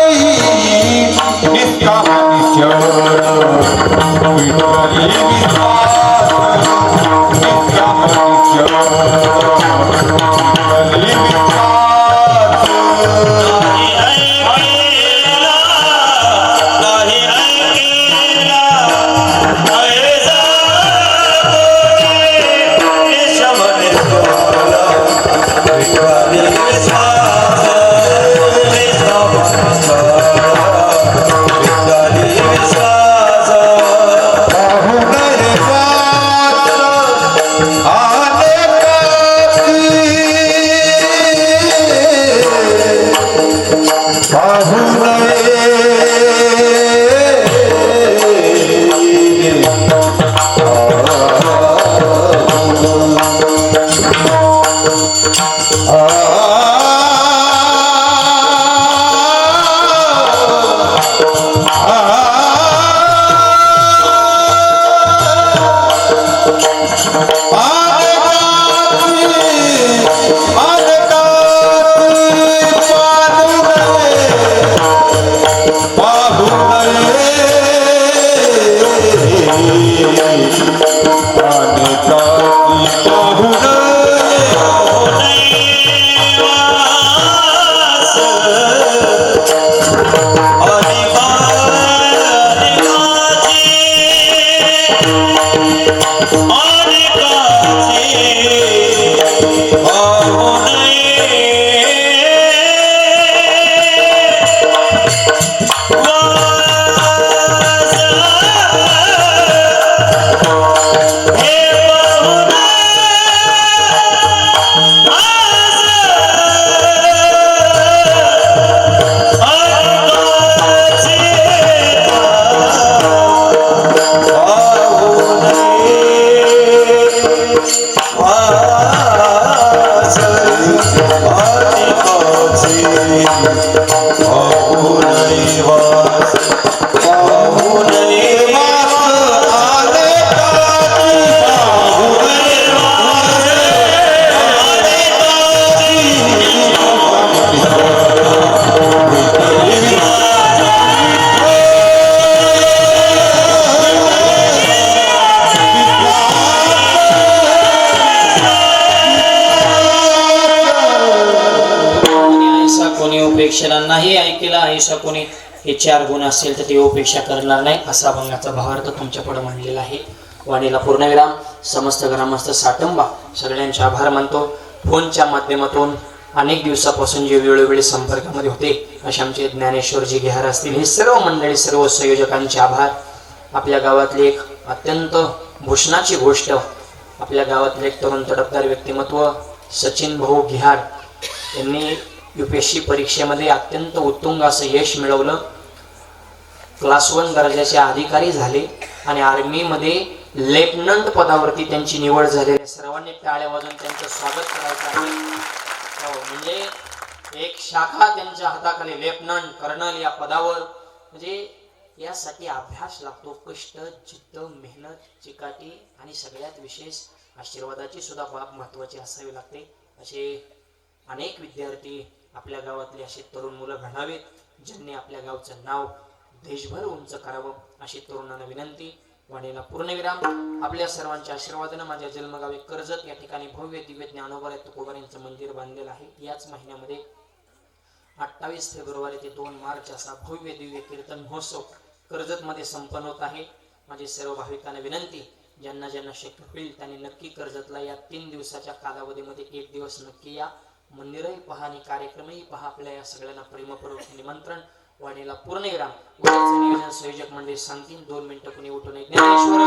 उपेक्षेला नाही ऐकेला ऐसा कोणी, हे 4 गुण असतील तर ते उपेक्षा करणार नाही, असा अभंगाचा भावार्थ तुमच्या पुढे मांडलेला आहे. वाणीला पूर्णविराम. समस्त ग्रामस्थ साटंबा सगळ्यांचे आभार मानतो. फोनच्या माध्यमातून अनेक दिवसापासून जे वेळोवेळी संपर्कामध्ये होते असे आमचे ज्ञानेश्वरजी घेहार असतील, हे सर्व मंडळी, सर्व संयोजकांचे आभार. आपल्या गावातली एक अत्यंत भूषणाची गोष्ट, आपल्या गावातले एक तरुण तडफदार व्यक्तिमत्व सचिन भाऊ घेहार यांनी UPSC परीक्षेमध्ये अत्यंत उत्तुंग असं यश मिळवलं. क्लास 1 दर्जाचे अधिकारी झाले आणि आर्मीमध्ये लेफ्टनंट पदावरती त्यांची निवड झालेली. सर्वांनी टाळ्या वाजवून त्यांचं स्वागत करायचं आहे. म्हणजे एक शाखा त्यांच्या हाताखाली, लेफ्टनंट कर्नल या पदावर. म्हणजे यासाठी अभ्यास लागतो, कष्ट, जिद्द, मेहनत, चिकाटी आणि सगळ्यात विशेष आशीर्वादाची सुद्धा बाब महत्वाची असावी लागते. असे अनेक विद्यार्थी आपल्या गावातले असे तरुण मुलं घडावेत, ज्यांनी आपल्या गावचं नाव देशभर उंच करावं, अशी तरुणांना विनंती. वाणीला पूर्णविराम. आपल्या सर्वांच्या आशीर्वादानं माझ्या जन्मगावी कर्जत या ठिकाणी भव्य दिव्य ज्ञानोबा तुकोबा यांचं मंदिर बांधलेलं आहे. याच महिन्यामध्ये 28 फेब्रुवारी ते 2 मार्च असा भव्य दिव्य कीर्तन महोत्सव कर्जतमध्ये संपन्न होत आहे. माझी सर्व भाविकांना विनंती, ज्यांना ज्यांना शक्य होईल त्यांनी नक्की कर्जतला या 3 दिवसाच्या कालावधीमध्ये 1 दिवस नक्की या. मंदिरही पहा आणि कार्यक्रमही पहा. आपल्या या सगळ्यांना प्रेमपूर्वक निमंत्रण. वाणीला पूर्णविराम. नियोजन संयोजक मंडळी सांगतील, 2 मिनिटं कुणी उठून ज्ञानेश्वर